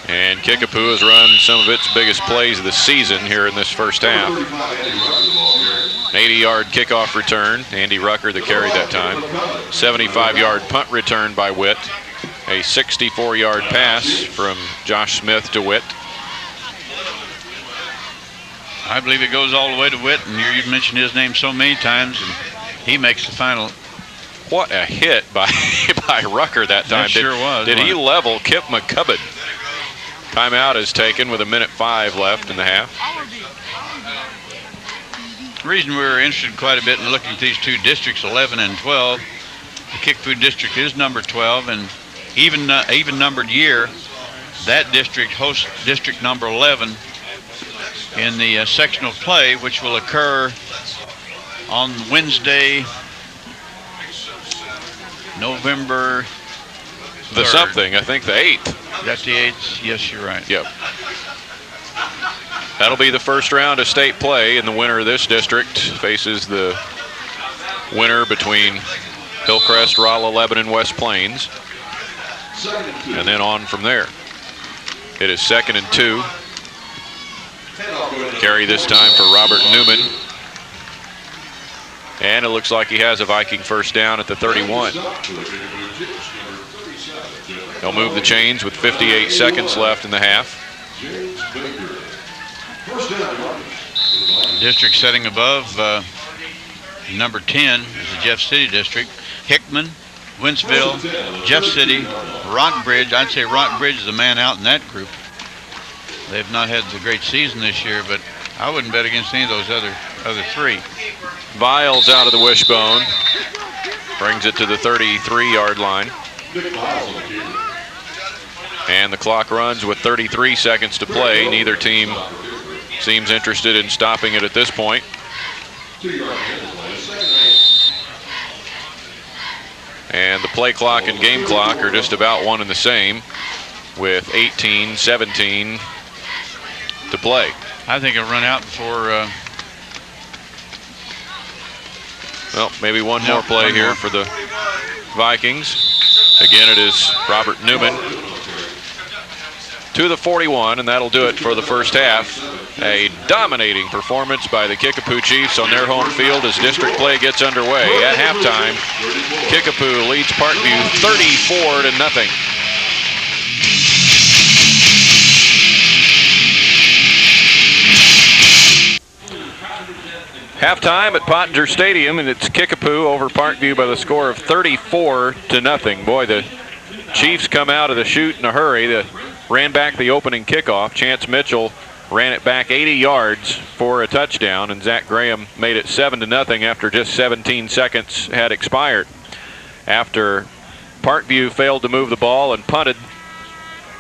And Kickapoo has run some of its biggest plays of the season here in this first half. An 80-yard kickoff return, Andy Rucker that carried that time. 75-yard punt return by Witt. A 64-yard pass from Josh Smith to Witt. I believe it goes all the way to Witt, and you've mentioned his name so many times, and he makes the final. What a hit by Rucker that time. That sure was. Did he level Kip McCubbin? Timeout is taken with a minute 5 left in the half. The reason we were interested quite a bit in looking at these two districts, 11 and 12, the Kickapoo district is number 12, and even numbered year, that district hosts district number 11 in the sectional play, which will occur on Wednesday, November The 3rd. something, I think the 8th. That's the 8th? Yes, you're right. Yep. That'll be the first round of state play, and the winner of this district faces the winner between Hillcrest, Rolla, Lebanon, West Plains. and then on from there. It is 2nd and 2. Carry this time for Robert Newman. And it looks like he has a Viking first down at the 31. They'll move the chains with 58 seconds left in the half. District setting above number 10 is the Jeff City district. Hickman, Wentzville, Jeff City, Rockbridge. I'd say Rockbridge is the man out in that group. They've not had a great season this year, but I wouldn't bet against any of those other three. Viles out of the wishbone. Brings it to the 33-yard line. And the clock runs with 33 seconds to play. Neither team seems interested in stopping it at this point. And the play clock and game clock are just about one and the same, with 18-17 to play. I think it'll run out before... well, maybe one more play here for the Vikings. Again, it is Robert Newman to the 41, and that'll do it for the first half. A dominating performance by the Kickapoo Chiefs on their home field as district play gets underway. At halftime, Kickapoo leads Parkview 34-0. Halftime at Pottinger Stadium, and it's Kickapoo over Parkview by the score of 34-0. Boy, the Chiefs come out of the chute in a hurry. They ran back the opening kickoff. Chance Mitchell ran it back 80 yards for a touchdown, and Zach Graham made it 7-0 after just 17 seconds had expired. After Parkview failed to move the ball and punted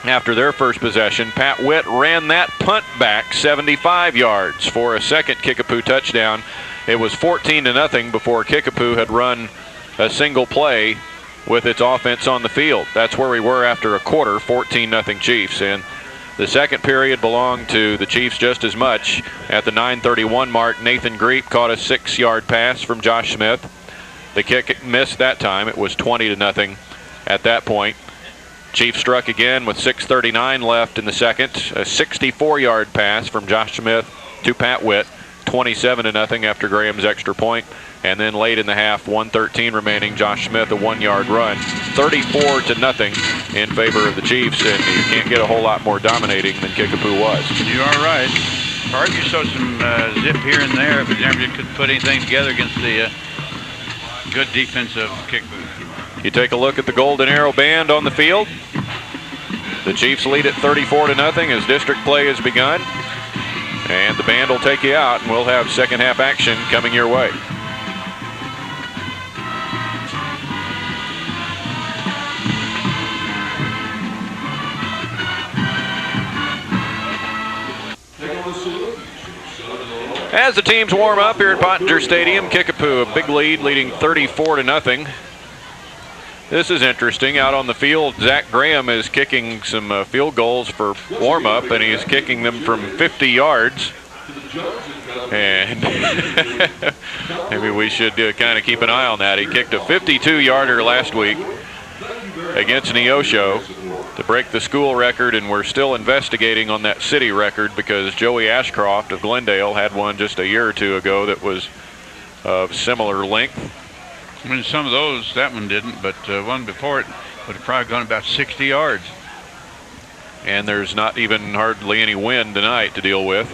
after their first possession, Pat Witt ran that punt back 75 yards for a second Kickapoo touchdown. It was 14-0 before Kickapoo had run a single play with its offense on the field. That's where we were after a quarter, 14-0 Chiefs. And the second period belonged to the Chiefs just as much. At the 9:31 mark, Nathan Greep caught a 6-yard pass from Josh Smith. The kick missed that time. It was 20-0 at that point. Chiefs struck again with 6:39 left in the second. A 64-yard pass from Josh Smith to Pat Witt, 27-0 after Graham's extra point. And then late in the half, 1:13 remaining, Josh Smith a 1-yard run, 34-0 in favor of the Chiefs, and you can't get a whole lot more dominating than Kickapoo was. You are right. Parkview showed some zip here and there, but never could put anything together against the good defense of Kickapoo. You take a look at the Golden Arrow Band on the field. The Chiefs lead at 34-0 as district play has begun. And the band will take you out, and we'll have second half action coming your way. As the teams warm up here at Pottinger Stadium, Kickapoo a big lead, leading 34-0. This is interesting. Out on the field, Zach Graham is kicking some field goals for warm-up, and he's kicking them from 50 yards. And maybe we should kind of keep an eye on that. He kicked a 52-yarder last week against Neosho to break the school record, and we're still investigating on that city record because Joey Ashcroft of Glendale had one just a year or two ago that was of similar length. I mean, some of those, that one didn't, but one before it would have probably gone about 60 yards. And there's not even hardly any wind tonight to deal with.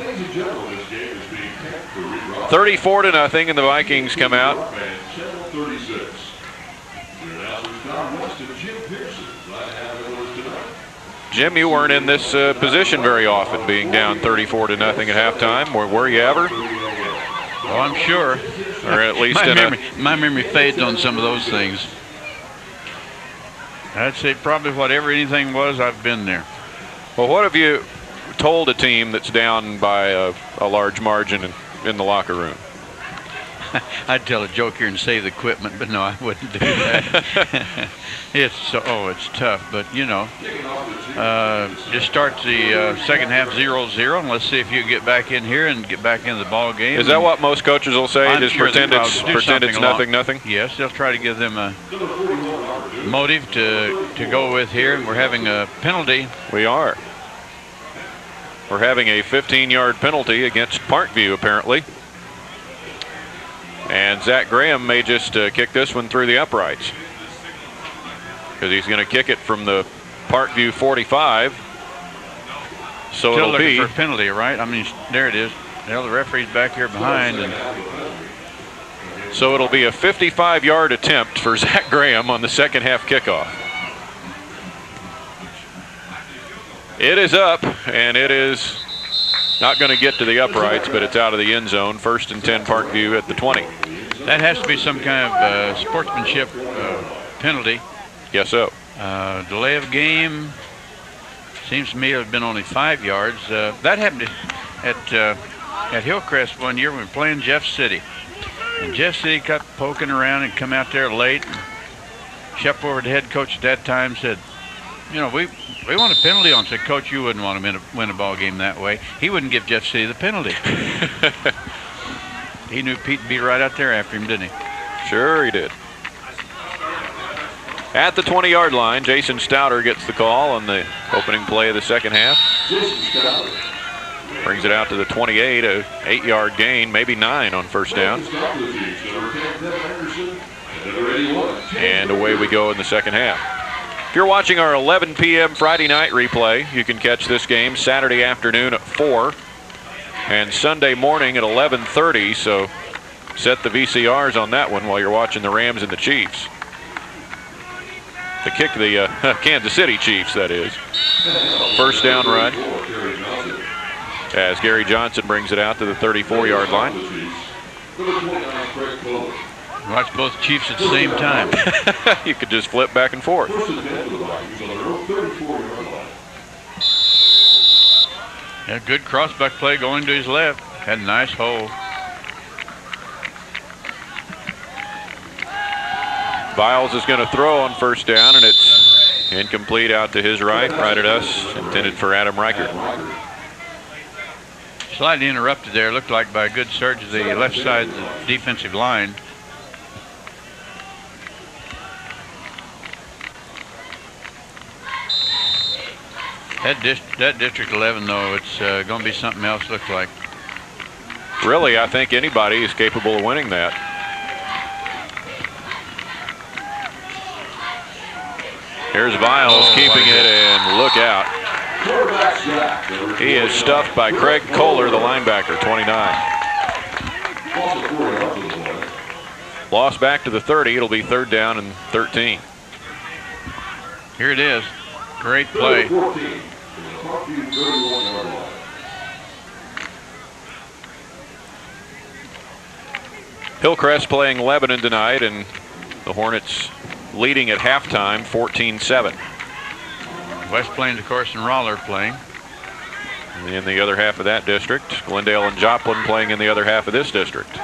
34-0, and the Vikings come out. Jim, you weren't in this position very often, being down 34-0 at halftime. Were you ever? Oh, I'm sure. Or at least my memory fades on some of those things. I'd say probably whatever anything was, I've been there. Well, what have you told a team that's down by a large margin in the locker room? I'd tell a joke here and save the equipment, but no, I wouldn't do that. It's tough, but you know, just start the second half 0-0, and let's see if you can get back in here and get back into the ball game. Is that what most coaches will say? I'm Just sure pretend it's nothing. Yes, they'll try to give them a motive to go with here, and we're having a penalty. We are. We're having a 15-yard penalty against Parkview, apparently. And Zach Graham may just kick this one through the uprights, because he's going to kick it from the Parkview 45. So Still it'll looking be for a penalty, right? I mean, there it is. Well, the referee's back here behind. So it'll be a 55-yard attempt for Zach Graham on the second half kickoff. It is up, and it is not going to get to the uprights, but it's out of the end zone. 1st and 10 Parkview at the 20. That has to be some kind of sportsmanship penalty. Yes, so. Delay of game seems to me to have been only 5 yards. That happened at Hillcrest one year when we were playing Jeff City. And Jeff City kept poking around and come out there late. Shep over the head coach at that time said, you know, we want a penalty on. Said, Coach, you wouldn't want to win a ball game that way. He wouldn't give Jeff City the penalty. He knew Pete would be right out there after him, didn't he? Sure he did. At the 20-yard line, Jason Stouter gets the call on the opening play of the second half. Brings it out to the 28, a 8-yard gain, maybe 9 on first down. And away we go in the second half. If you're watching our 11 p.m. Friday night replay, you can catch this game Saturday afternoon at 4 and Sunday morning at 11:30. So set the VCRs on that one while you're watching the Rams and the Chiefs. The Kansas City Chiefs, that is. First down run as Gary Johnson brings it out to the 34-yard line. Watch both Chiefs at the same time. You could just flip back and forth. Yeah, good crossback play going to his left. Had a nice hole. Viles is going to throw on first down, and it's incomplete out to his right at us, intended for Adam Reichert. Slightly interrupted there, looked like by a good surge of the left side of the defensive line. That District 11, though, it's going to be something else, looks like. Really, I think anybody is capable of winning that. Here's Viles keeping it, and look out. He is stuffed by Craig Kohler, the linebacker, 29. Lost back to the 30. It'll be 3rd down and 13. Here it is. Great play. Hillcrest playing Lebanon tonight, and the Hornets leading at halftime, 14-7. West Plains, of course, and Roller playing. In the other half of that district, Glendale and Joplin playing in the other half of this district.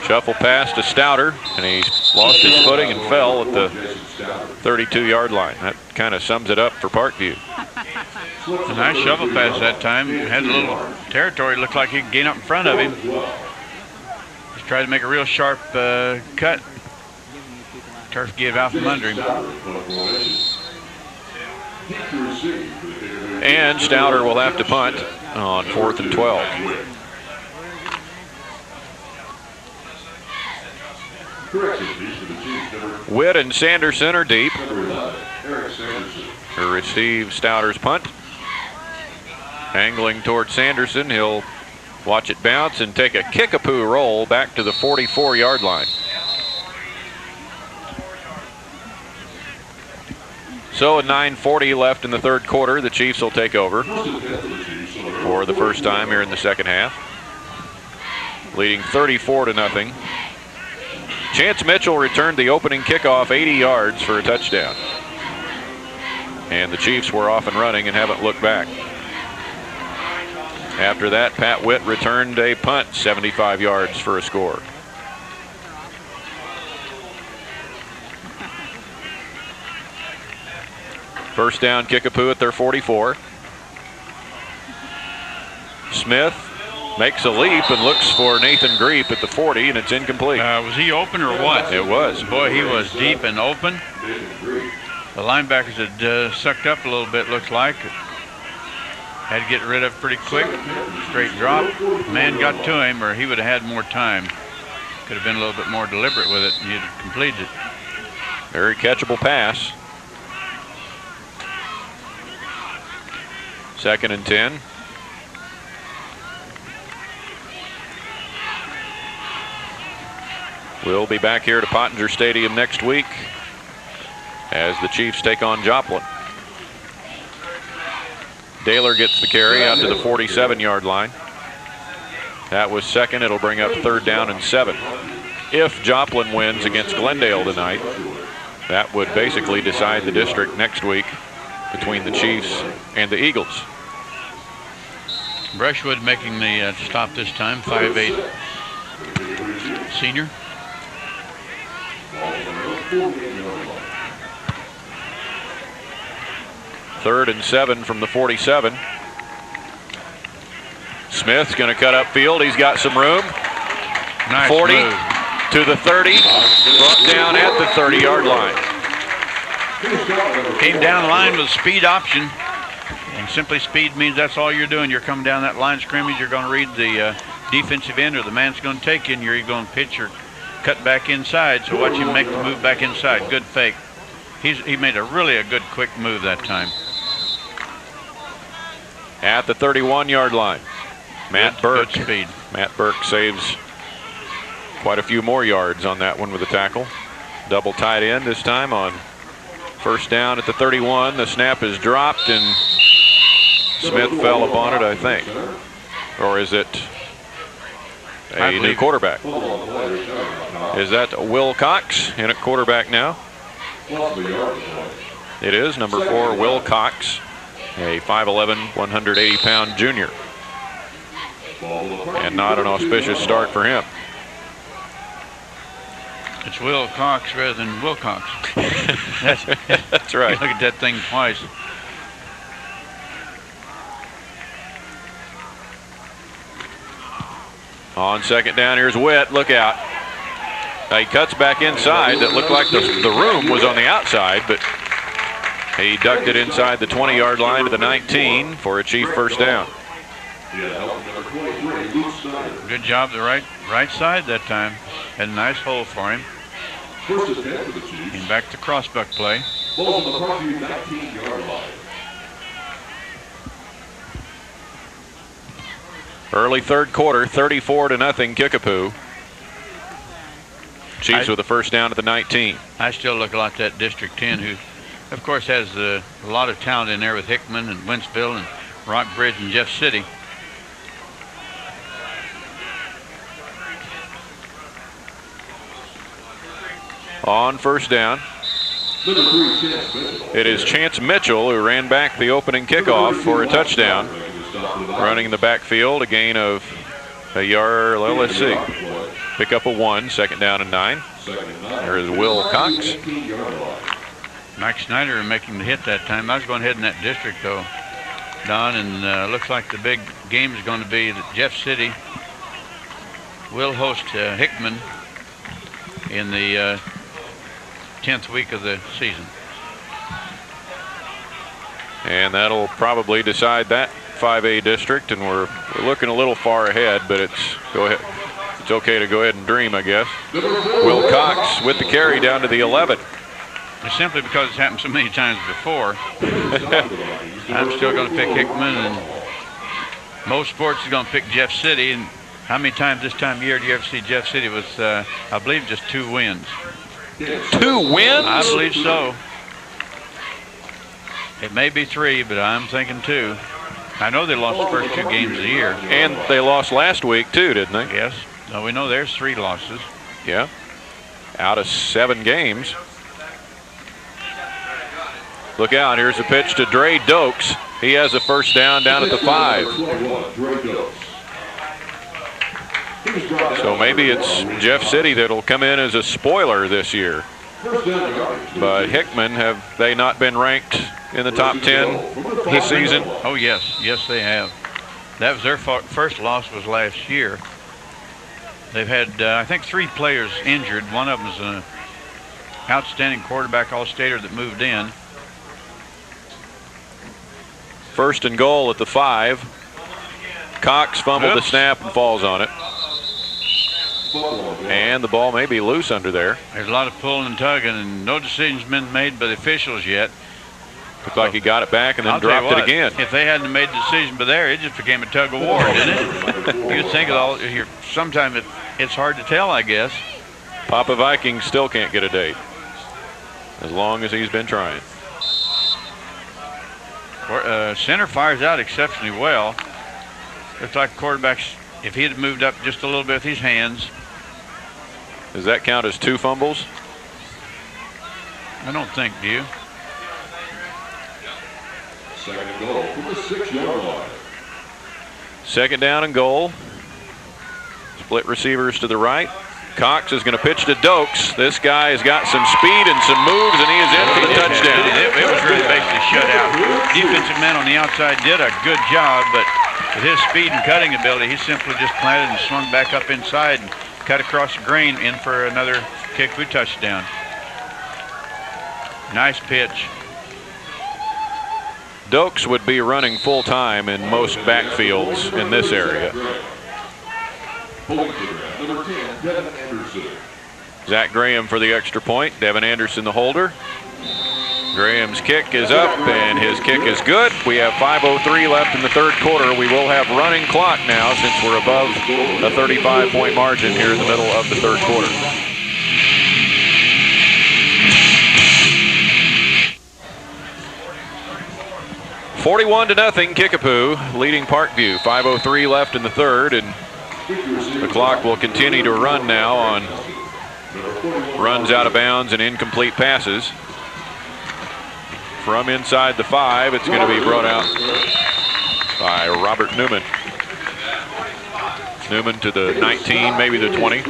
Shuffle pass to Stouter, and he lost his footing and fell at the 32-yard line. That kind of sums it up for Parkview. A nice shovel pass that time. Had a little territory. Looked like he could gain up in front of him. Just tried to make a real sharp cut. Turf gave out from under him. And Stouter will have to punt on 4th and 12. Witt and Sanderson are deep. To receive Stouter's punt. Angling toward Sanderson. He'll watch it bounce and take a Kickapoo roll back to the 44-yard line. So at 9:40 left in the third quarter, the Chiefs will take over for the first time here in the second half, leading 34-0. Chance Mitchell returned the opening kickoff 80 yards for a touchdown. And the Chiefs were off and running and haven't looked back. After that, Pat Witt returned a punt 75 yards for a score. First down, Kickapoo at their 44. Smith makes a leap and looks for Nathan Greep at the 40, and it's incomplete. Was he open or what? It was. Boy, he was deep and open. The linebackers had sucked up a little bit, looks like. Had to get rid of pretty quick. Straight drop. Man got to him, or he would have had more time. Could have been a little bit more deliberate with it, and he'd have completed it. Very catchable pass. 2nd and 10. We'll be back here to Pottinger Stadium next week as the Chiefs take on Joplin. Daylor gets the carry out to the 47-yard line. That was 2nd. It'll bring up 3rd down and 7. If Joplin wins against Glendale tonight, that would basically decide the district next week between the Chiefs and the Eagles. Brushwood making the stop this time, 5'8" senior. Third and 7 from the 47. Smith's going to cut upfield. He's got some room. Nice 40 move. to the 30. Brought down at the 30-yard line. Came down the line with a speed option. And simply speed means that's all you're doing. You're coming down that line of scrimmage. You're going to read the defensive end, or the man's going to take you, and you're going to pitch or cut back inside. So watch him make the move back inside. Good fake. He made a really good quick move that time. At the 31-yard line. Matt Burke. Good speed. Matt Burke saves quite a few more yards on that one with a tackle. Double tight end this time on 1st down at the 31. The snap is dropped, and Smith fell upon it, I think. Or is it a new quarterback? Is that Will Cox in at quarterback now? It is number 4, Will Cox, a 5'11", 180-pound junior. And not an auspicious start for him. It's Will Cox rather than Wilcox. That's right. You look at that thing twice. On 2nd down, here's Witt. Look out. He cuts back inside. That looked like the room was on the outside, but he ducked it inside the 20-yard line to the 19 for a Chief 1st down. Good job the right side that time. Had a nice hole for him. Came back to crossbuck play. Ball's on the Parkview 19-yard line. Early 3rd quarter, 34-0 Kickapoo. Chiefs with a 1st down at the 19. I still look a lot at that District 10, who, of course, has a lot of talent in there with Hickman and Wentzville and Rockbridge and Jeff City. On 1st down, it is Chance Mitchell who ran back the opening kickoff for a touchdown. Running in the backfield, a gain of a yard. Well, let's see. Pick up a 1, 2nd down and 9. There is Will Cox. Mike Snyder making the hit that time. I was going ahead in that district, though, Don, and looks like the big game is going to be that Jeff City will host Hickman in the 10th week of the season. And that'll probably decide that 5A district, and we're looking a little far ahead, but it's okay to go ahead and dream, I guess. Will Cox with the carry down to the 11. It's simply because it's happened so many times before. I'm still going to pick Hickman, and most sports is going to pick Jeff City. And how many times this time of year do you ever see Jeff City with, I believe, just 2 wins? 2 wins? I believe so. It may be 3, but I'm thinking 2. I know they lost the first 2 games of the year. And they lost last week, too, didn't they? Yes. No, we know there's 3 losses. Yeah. Out of 7 games. Look out. Here's a pitch to Dre Dokes. He has a 1st down at the 5. So maybe it's Jeff City that'll come in as a spoiler this year. But Hickman, have they not been ranked in the top 10 this season? Oh, yes. Yes, they have. That was their first loss was last year. They've had, I think, 3 players injured. One of them is an outstanding quarterback all-stater that moved in. First and goal at the 5. Cox fumbled the snap and falls on it. And the ball may be loose under there. There's a lot of pulling and tugging, and no decisions been made by the officials yet. Looked like he got it back and then dropped it again. If they hadn't made the decision by there, it just became a tug of war, didn't it? You'd think sometimes it's hard to tell, I guess. Papa Vikings still can't get a date, as long as he's been trying. Center fires out exceptionally well. Looks like quarterbacks, if he had moved up just a little bit with his hands. Does that count as 2 fumbles? I don't think, do you? Second and goal from the 6-yard line. Second down and goal. Split receivers to the right. Cox is going to pitch to Dokes. This guy has got some speed and some moves, and he is in for the touchdown. It was really basically shut out. Defensive man on the outside did a good job, but with his speed and cutting ability, he simply just planted and swung back up inside and cut across the green in for another Kickapoo touchdown. Nice pitch. Dokes would be running full time in most backfields in this area. Number 10, Devin Anderson. Zach Graham for the extra point. Devin Anderson the holder. Graham's kick is up, and his kick is good. We have 5:03 left in the third quarter. We will have running clock now since we're above a 35-point margin here in the middle of the third quarter. (41-0) Kickapoo leading Parkview. 5:03 left in the third, and the clock will continue to run now on runs out of bounds and incomplete passes. From inside the 5, it's going to be brought out by Robert Newman. Newman to the 19, maybe the 20.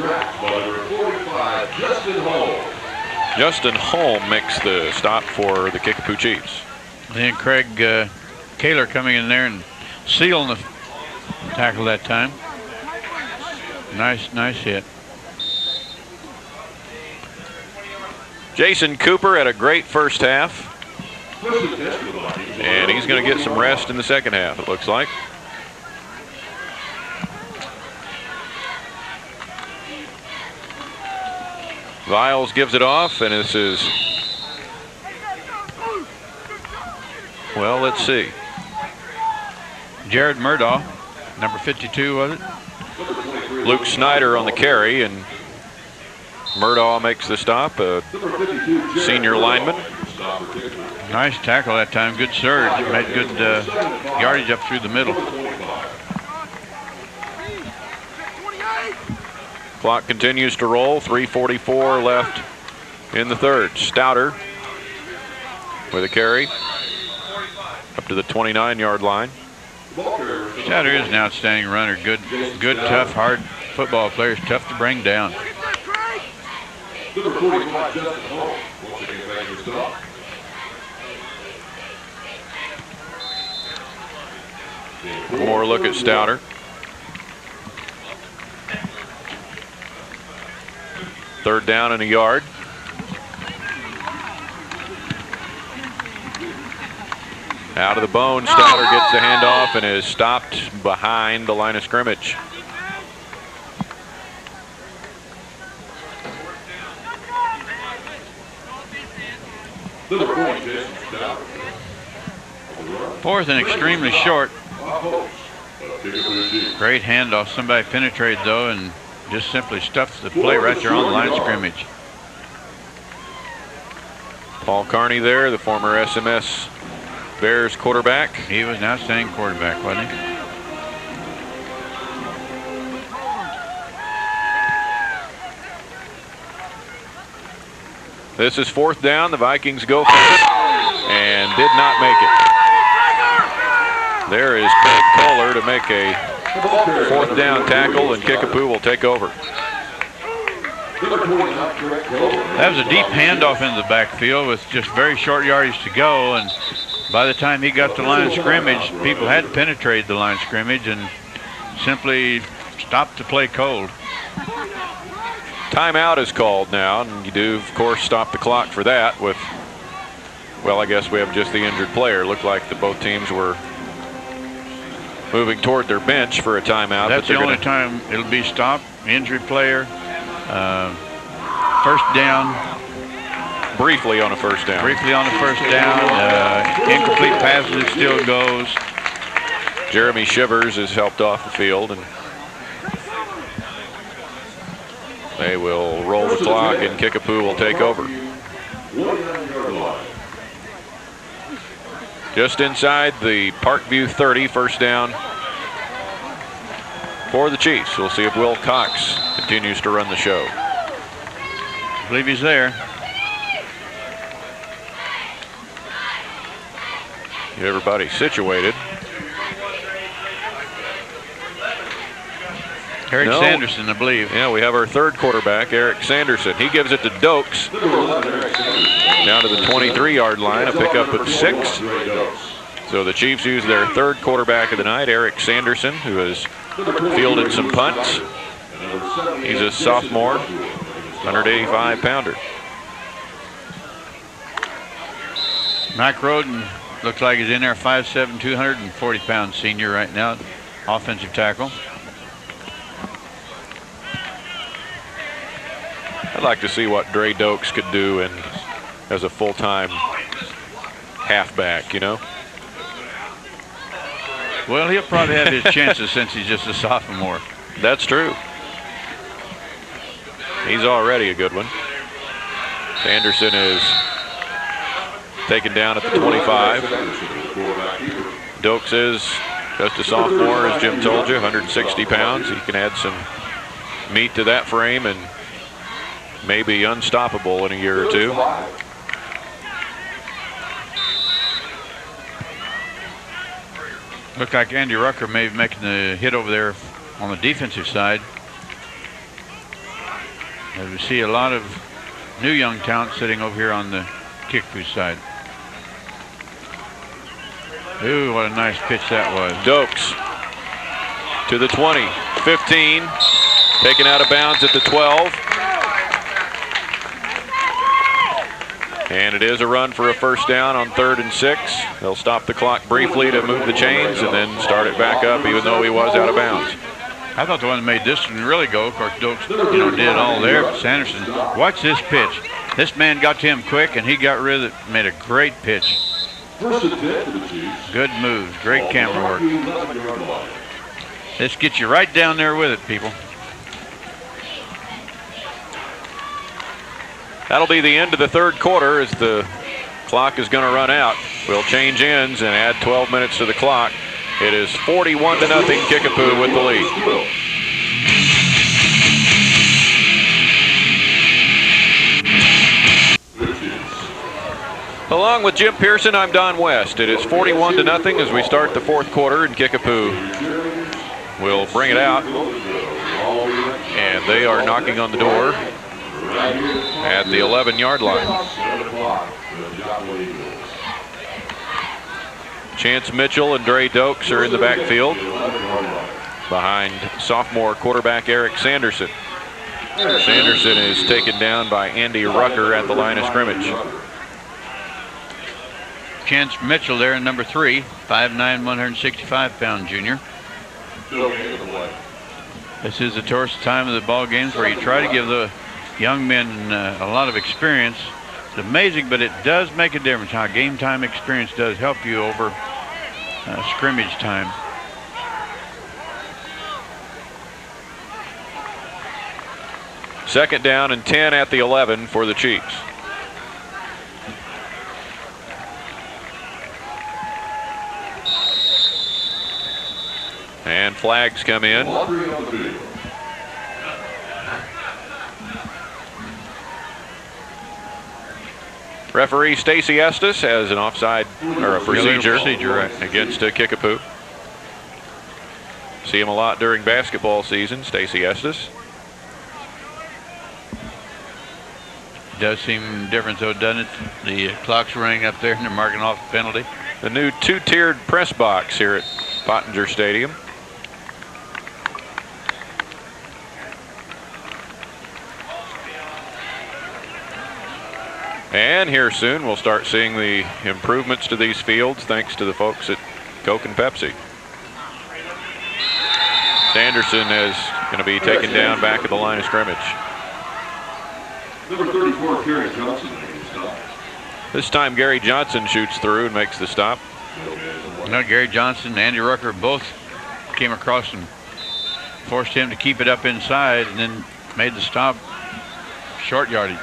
Justin Holm makes the stop for the Kickapoo Chiefs. Then Craig Kaler coming in there and sealing the tackle that time. Nice hit. Jason Cooper had a great first half, and he's going to get some rest in the second half, it looks like. Viles gives it off, and this is, well, let's see. Jared Murdaugh, number 52, was it? Luke Snyder on the carry, and Murdaugh makes the stop, a senior lineman. Nice tackle that time, good surge, made good yardage up through the middle. Clock continues to roll, 3:44 left in the third. Stouter with a carry up to the 29-yard line. Stouter is an outstanding runner, good, tough, hard football player, tough to bring down. Number 45, Justin Hall. Once again, thank you for stop. More look at Stouter. Third down and a yard. Out of the bone, Stouter gets the handoff and is stopped behind the line of scrimmage. Fourth and extremely short. Great handoff. Somebody penetrated though and just simply stuffed the play right there on the line of scrimmage. Paul Carney there, the former SMS Bears quarterback. He was an outstanding quarterback, wasn't he? This is fourth down. The Vikings go for it and did not make it. There is Craig Kohler to make a fourth down tackle, and Kickapoo will take over. That was a deep handoff into the backfield with just very short yardage to go, and By the time he got to the line of scrimmage, people had penetrated the line of scrimmage and simply stopped to play cold. Timeout is called now, and you do, of course, stop the clock for that with, well, I guess we have just the injured player. Looked like both teams were moving toward their bench for a timeout. That's the only time it'll be stopped. Injured player, first down. Briefly on a first down. Briefly on the first down. Incomplete passes, it still goes. Jeremy Shivers is helped off the field, and they will roll the clock, and Kickapoo will take over. Just inside the Parkview 30, first down for the Chiefs. We'll see if Will Cox continues to run the show. I believe he's there. Get everybody situated. Eric Sanderson, I believe. Yeah, we have our third quarterback, Eric Sanderson. He gives it to Dokes down to the 23-yard line, a pickup at 6. So the Chiefs use their third quarterback of the night, Eric Sanderson, who has fielded some punts. He's a sophomore, 185-pounder. Mike Roden looks like he's in there, 5'7", 240-pound senior right now, offensive tackle. I'd like to see what Dre Dokes could do as a full-time halfback, you know? Well, he'll probably have his chances since he's just a sophomore. That's true. He's already a good one. Sanderson is taken down at the 25. Dokes is just a sophomore, as Jim told you, 160 pounds. He can add some meat to that frame and maybe unstoppable in a year or two. Looked like Andy Rucker may be making the hit over there on the defensive side. As we see a lot of new young talent sitting over here on the Kickapoo side. Ooh, what a nice pitch that was. Dokes to the 20, 15, taken out of bounds at the 12. And it is a run for a first down on 3rd and 6. They'll stop the clock briefly to move the chains and then start it back up, even though he was out of bounds. I thought the one that made this one really go. Of course, Dokes, did all there. But Sanderson, watch this pitch. This man got to him quick, and he got rid of it. Made a great pitch. Good moves. Great camera work. This gets you right down there with it, people. That'll be the end of the third quarter as the clock is going to run out. We'll change ends and add 12 minutes to the clock. It is 41-0 Kickapoo with the lead. Along with Jim Pearson, I'm Don West. It is 41-0 as we start the fourth quarter, and Kickapoo will bring it out. And they are knocking on the door at the 11-yard line. Chance Mitchell and Dre Dokes are in the backfield behind sophomore quarterback Eric Sanderson. Sanderson is taken down by Andy Rucker at the line of scrimmage. Chance Mitchell there in number 3, 5'9", 165-pound junior. This is the towards the time of the ball games where you try to give the young men a lot of experience. It's amazing, but it does make a difference how game time experience does help you over scrimmage time. Second down and 10 at the 11 for the Chiefs. And flags come in. Referee Stacy Estes has an offside or a procedure right, against Kickapoo. See him a lot during basketball season, Stacy Estes. Does seem different though, doesn't it? The clock's running up there and they're marking off the penalty. the new two-tiered press box here at Pottinger Stadium. And here soon we'll start seeing the improvements to these fields thanks to the folks at Coke and Pepsi. Sanderson is going to be taken down back at the line of scrimmage. Number 34, Gary Johnson, making the stop. This time Gary Johnson shoots through and makes the stop. No, Gary Johnson and Andy Rucker both came across and forced him to keep it up inside and then made the stop. Short yardage.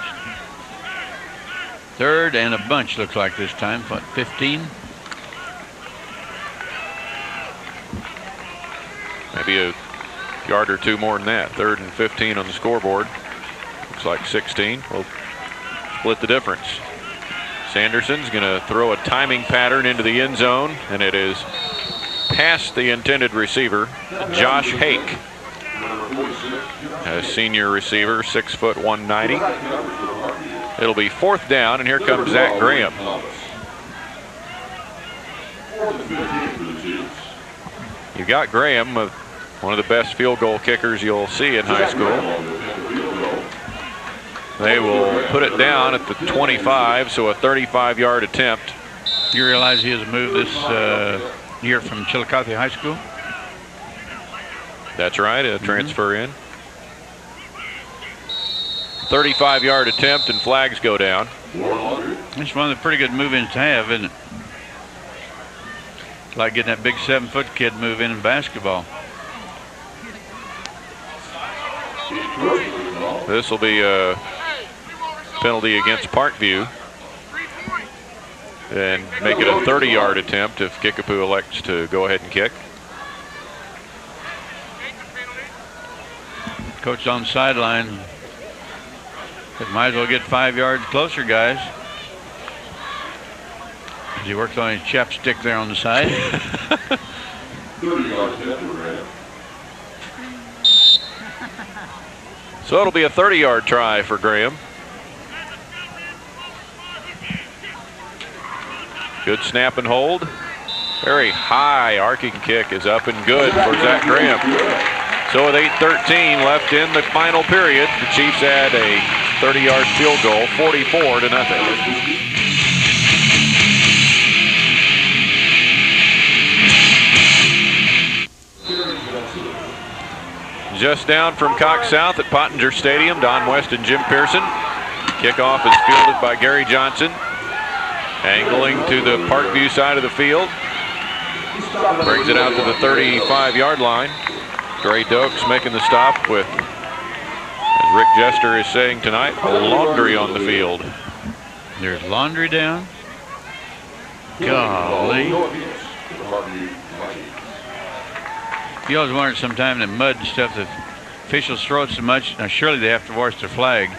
Third and a bunch, looks like this time. What, 15? Maybe a yard or two more than that. 3rd and 15 on the scoreboard. Looks like 16. We'll split the difference. Sanderson's going to throw a timing pattern into the end zone, and it is past the intended receiver, Josh Hake, a senior receiver, 6 foot 190. It'll be 4th down, and here comes Zach Graham. You got Graham, one of the best field goal kickers you'll see in high school. They will put it down at the 25, so a 35-yard attempt. You realize he has moved this year from Chillicothe High School? That's right, a transfer in. 35-yard attempt, and flags go down. It's one of the pretty good move-ins to have, isn't it? Like getting that big 7-foot kid move in basketball. This will be a penalty against Parkview and make it a 30-yard attempt if Kickapoo elects to go ahead and kick. Coach on the sideline. It might as well get 5 yards closer, guys. As he works on his chapstick there on the side. 30 yards after Graham. So it'll be a 30-yard try for Graham. Good snap and hold. Very high arcing kick is up and good for Zach Graham. So with 8:13 left in the final period, the Chiefs add a 30-yard field goal, 44-0. Just down from Cox South at Pottinger Stadium, Don West and Jim Pearson. Kickoff is fielded by Gary Johnson. Angling to the Parkview side of the field. Brings it out to the 35-yard line. Gray Dokes making the stop with, as Rick Jester is saying tonight, laundry on the field. There's laundry down. Golly. You always wondered sometime in the mud and stuff, the officials throw it so much, now surely they have to wash their flag.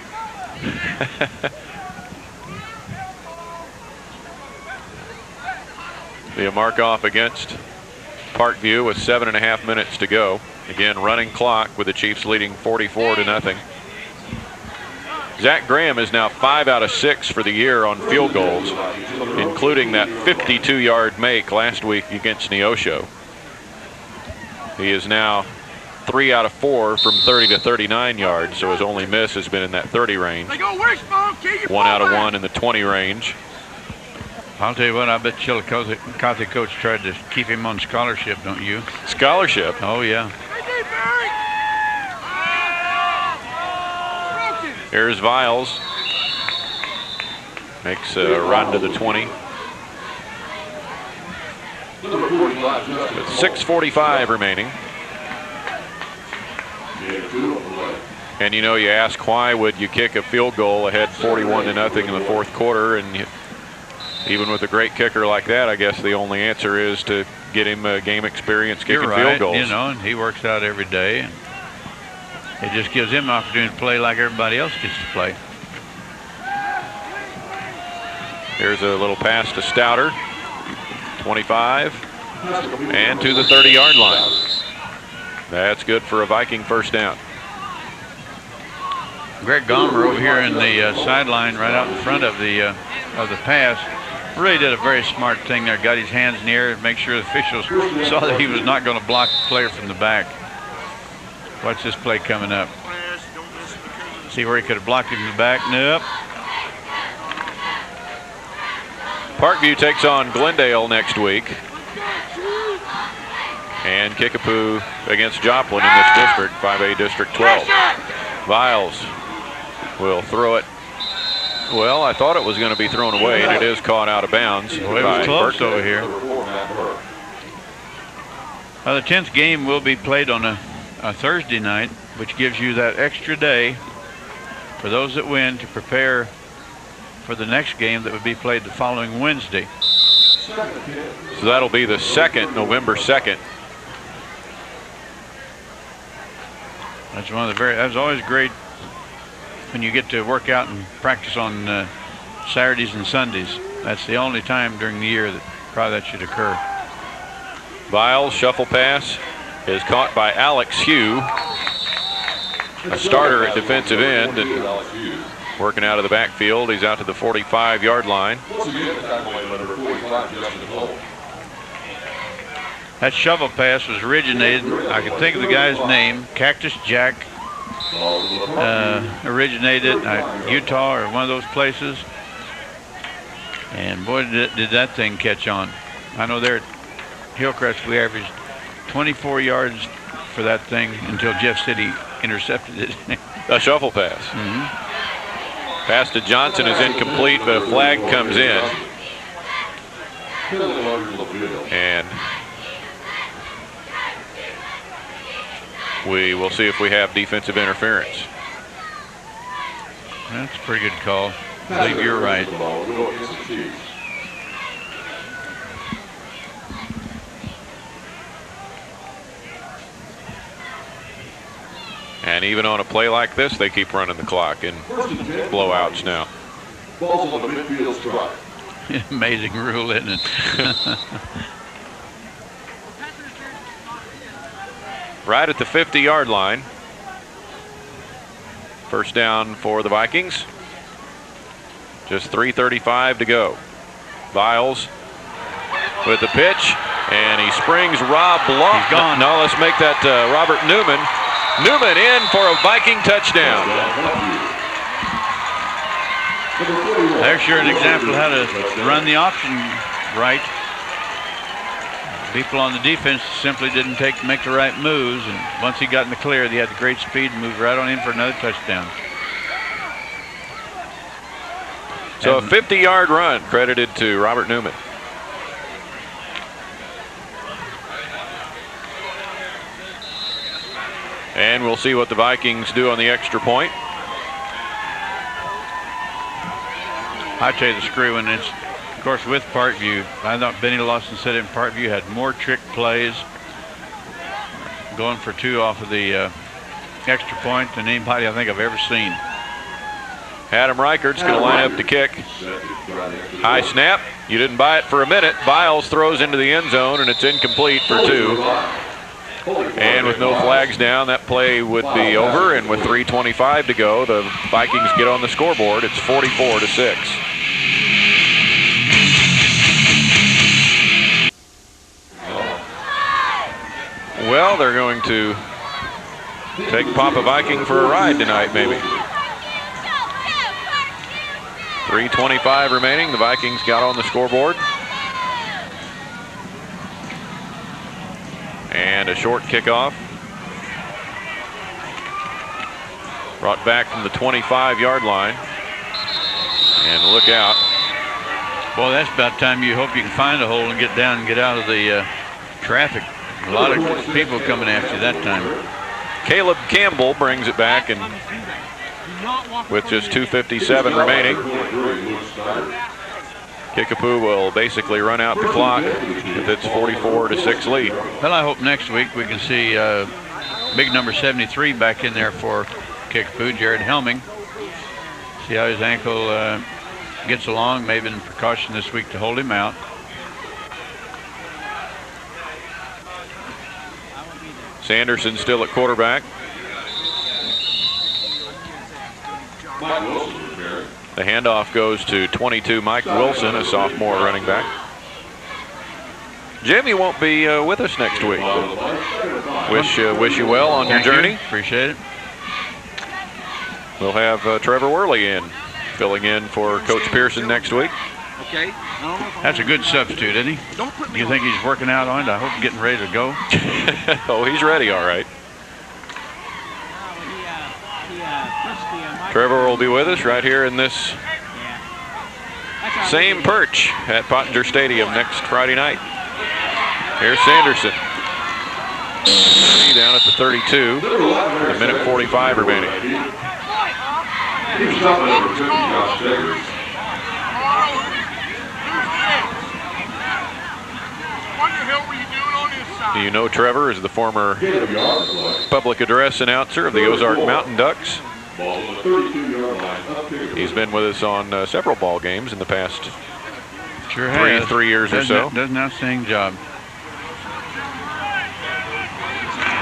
Be a mark off against Parkview with 7.5 minutes to go. Again, running clock with the Chiefs leading 44-0. Zach Graham is now 5 out of 6 for the year on field goals, including that 52-yard make last week against Neosho. He is now 3 out of 4 from 30 to 39 yards, so his only miss has been in that 30 range. 1 out of 1 in the 20 range. I'll tell you what, I bet Chillicothe coach tried to keep him on scholarship, don't you? Scholarship? Oh, yeah. Here's Viles. Makes a run to the 20. With 6:45 remaining. And you know, you ask why would you kick a field goal ahead 41-0 in the fourth quarter, and even with a great kicker like that, I guess the only answer is to get him game experience kicking field goals. You know, and he works out every day, and it just gives him an opportunity to play like everybody else gets to play. Here's a little pass to Stouter. 25 and to the 30-yard line. That's good for a Viking first down. Greg Gomer over here in the sideline right out in front of the pass Really did a very smart thing there. Got his hands in the air to make sure the officials saw that he was not going to block the player from the back. Watch this play coming up. See where he could have blocked him in the back? Nope. Parkview takes on Glendale next week. And Kickapoo against Joplin in this district, 5A District 12. Viles will throw it. Well, I thought it was going to be thrown away, and it is caught out of bounds. Well, it was close over here. The 10th game will be played on a Thursday night, which gives you that extra day for those that win to prepare for the next game that would be played the following Wednesday. So that'll be the 2nd, November 2nd. That's that's always great when you get to work out and practice on Saturdays and Sundays. That's the only time during the year that probably that should occur. Viles shuffle pass is caught by Alex Hugh, a starter at defensive end, and working out of the backfield. He's out to the 45-yard line. That shovel pass was originated, I can think of the guy's name, Cactus Jack, originated Utah or one of those places. And boy, did that thing catch on. I know there at Hillcrest we averaged 24 yards for that thing until Jeff City intercepted it. A shuffle pass. Pass to Johnson is incomplete, but a flag comes in. And we will see if we have defensive interference. That's a pretty good call. I think you're right. And even on a play like this, they keep running the clock in blowouts now. Balls on the midfield stripe. Amazing rule, isn't it? Right at the 50-yard line. First down for the Vikings. Just 3:35 to go. Viles with the pitch, and he springs. Rob Block. He's gone. No, let's make that Robert Newman. Newman in for a Viking touchdown. There's sure an example of how to run the option right. People on the defense simply didn't make the right moves, and once he got in the clear, he had the great speed and moved right on in for another touchdown. So a 50-yard run credited to Robert Newman. And we'll see what the Vikings do on the extra point. I tell you the screw, and it's, of course, with Parkview. I thought Benny Lawson said in Parkview had more trick plays going for two off of the extra point than anybody I think I've ever seen. Adam Reichert's going to line up to kick. High snap. You didn't buy it for a minute. Viles throws into the end zone, and it's incomplete for 2. And with no flags down, that play would be over. And with 3:25 to go, the Vikings get on the scoreboard. It's 44-6. Well, they're going to take Papa Viking for a ride tonight, maybe. 3:25 remaining. The Vikings got on the scoreboard. And a short kickoff. Brought back from the 25-yard line. And look out. Well, that's about time you hope you can find a hole and get down and get out of the traffic. A lot of people coming after you that time. Caleb Campbell brings it back, and with just 2:57 remaining, Kickapoo will basically run out the clock with its 44-6 lead. Well, I hope next week we can see big number 73 back in there for Kickapoo, Jared Helming. See how his ankle gets along. Maybe in precaution this week to hold him out. Sanderson still at quarterback. The handoff goes to 22 Mike Wilson, a sophomore running back. Jim, you won't be with us next week. Wish you well on your journey. Appreciate it. We'll have Trevor Worley filling in for Coach Pearson next week. Okay. That's a good substitute, isn't he? Do you think he's working out on it? I hope he's getting ready to go. Oh, he's ready, all right. Trevor will be with us right here in this same perch at Pottinger Stadium next Friday night. Here's Sanderson. Down at the 32, a minute 45 remaining. Do you know Trevor is the former public address announcer of the Ozark Mountain Ducks? He's been with us on several ball games in the past three years or so. Does an outstanding job.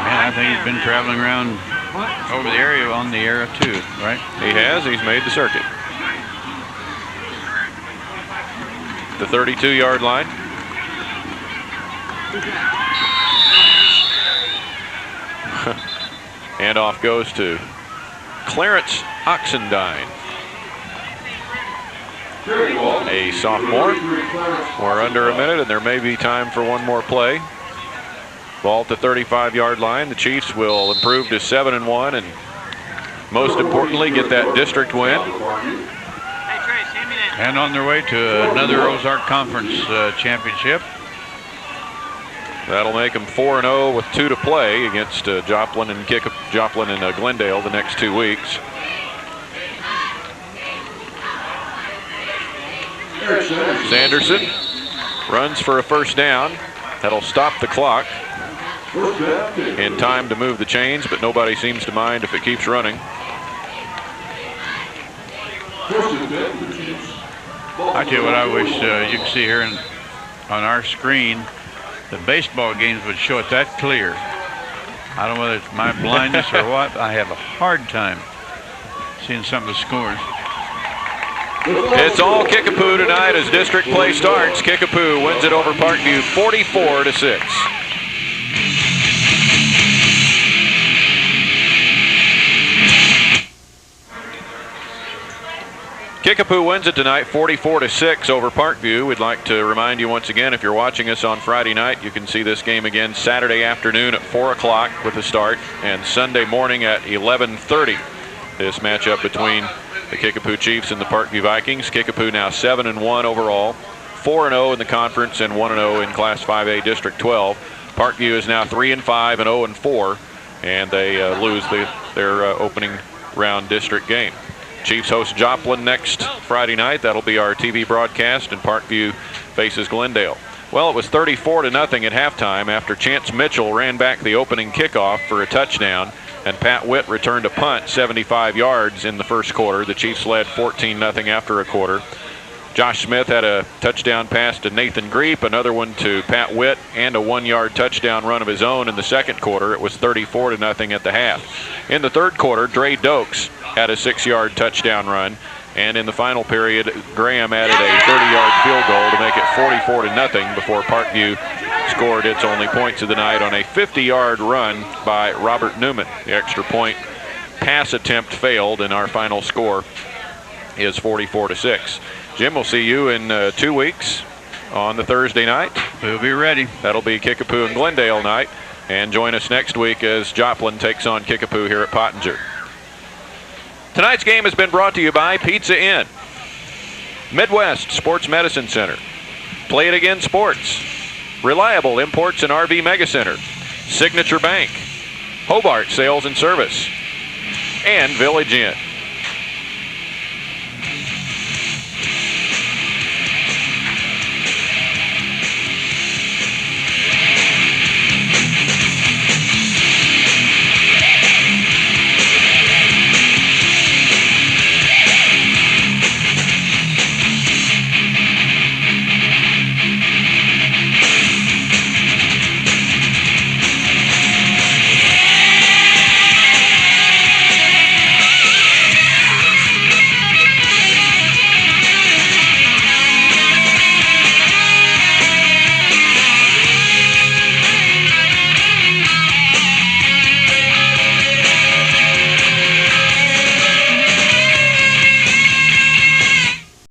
Man, I think he's been traveling around over the area on the era too, right? He has. He's made the circuit. The 32-yard line. Handoff goes to Clarence Oxendine, a sophomore. We're under a minute, and there may be time for one more play. Ball at the 35-yard line. The Chiefs will improve to 7-1, and most importantly, get that district win. And on their way to another Ozark Conference championship. That'll make them 4-0 with 2 to play against Joplin and Glendale the next 2 weeks. Sanderson runs for a first down. That'll stop the clock in time to move the chains, but nobody seems to mind if it keeps running. I tell you what, I wish you could see here on our screen, the baseball games would show it that clear. I don't know whether it's my blindness or what. I have a hard time seeing some of the scores. It's all Kickapoo tonight as district play starts. Kickapoo wins it over Parkview 44-6. Kickapoo wins it tonight 44-6 over Parkview. We'd like to remind you once again, if you're watching us on Friday night, you can see this game again Saturday afternoon at 4 o'clock with a start, and Sunday morning at 11:30. This matchup between the Kickapoo Chiefs and the Parkview Vikings. Kickapoo now 7-1 overall, 4-0 in the conference, and 1-0 in Class 5A District 12. Parkview is now 3-5 and 0-4, and they lose their opening round district game. Chiefs host Joplin next Friday night. That'll be our TV broadcast, and Parkview faces Glendale. Well, it was 34-0 at halftime after Chance Mitchell ran back the opening kickoff for a touchdown, and Pat Witt returned a punt 75 yards in the first quarter. The Chiefs led 14-0 after a quarter. Josh Smith had a touchdown pass to Nathan Greep, another one to Pat Witt, and a 1-yard touchdown run of his own in the second quarter. It was 34-0 at the half. In the third quarter, Dre Dokes had a 6-yard touchdown run, and in the final period, Graham added a 30-yard field goal to make it 44-0 before Parkview scored its only points of the night on a 50-yard run by Robert Newman. The extra point pass attempt failed, and our final score is 44-6. Jim, we'll see you in 2 weeks on the Thursday night. We'll be ready. That'll be Kickapoo and Glendale night. And join us next week as Joplin takes on Kickapoo here at Pottinger. Tonight's game has been brought to you by Pizza Inn, Midwest Sports Medicine Center, Play It Again Sports, Reliable Imports and RV Mega Center, Signature Bank, Hobart Sales and Service, and Village Inn.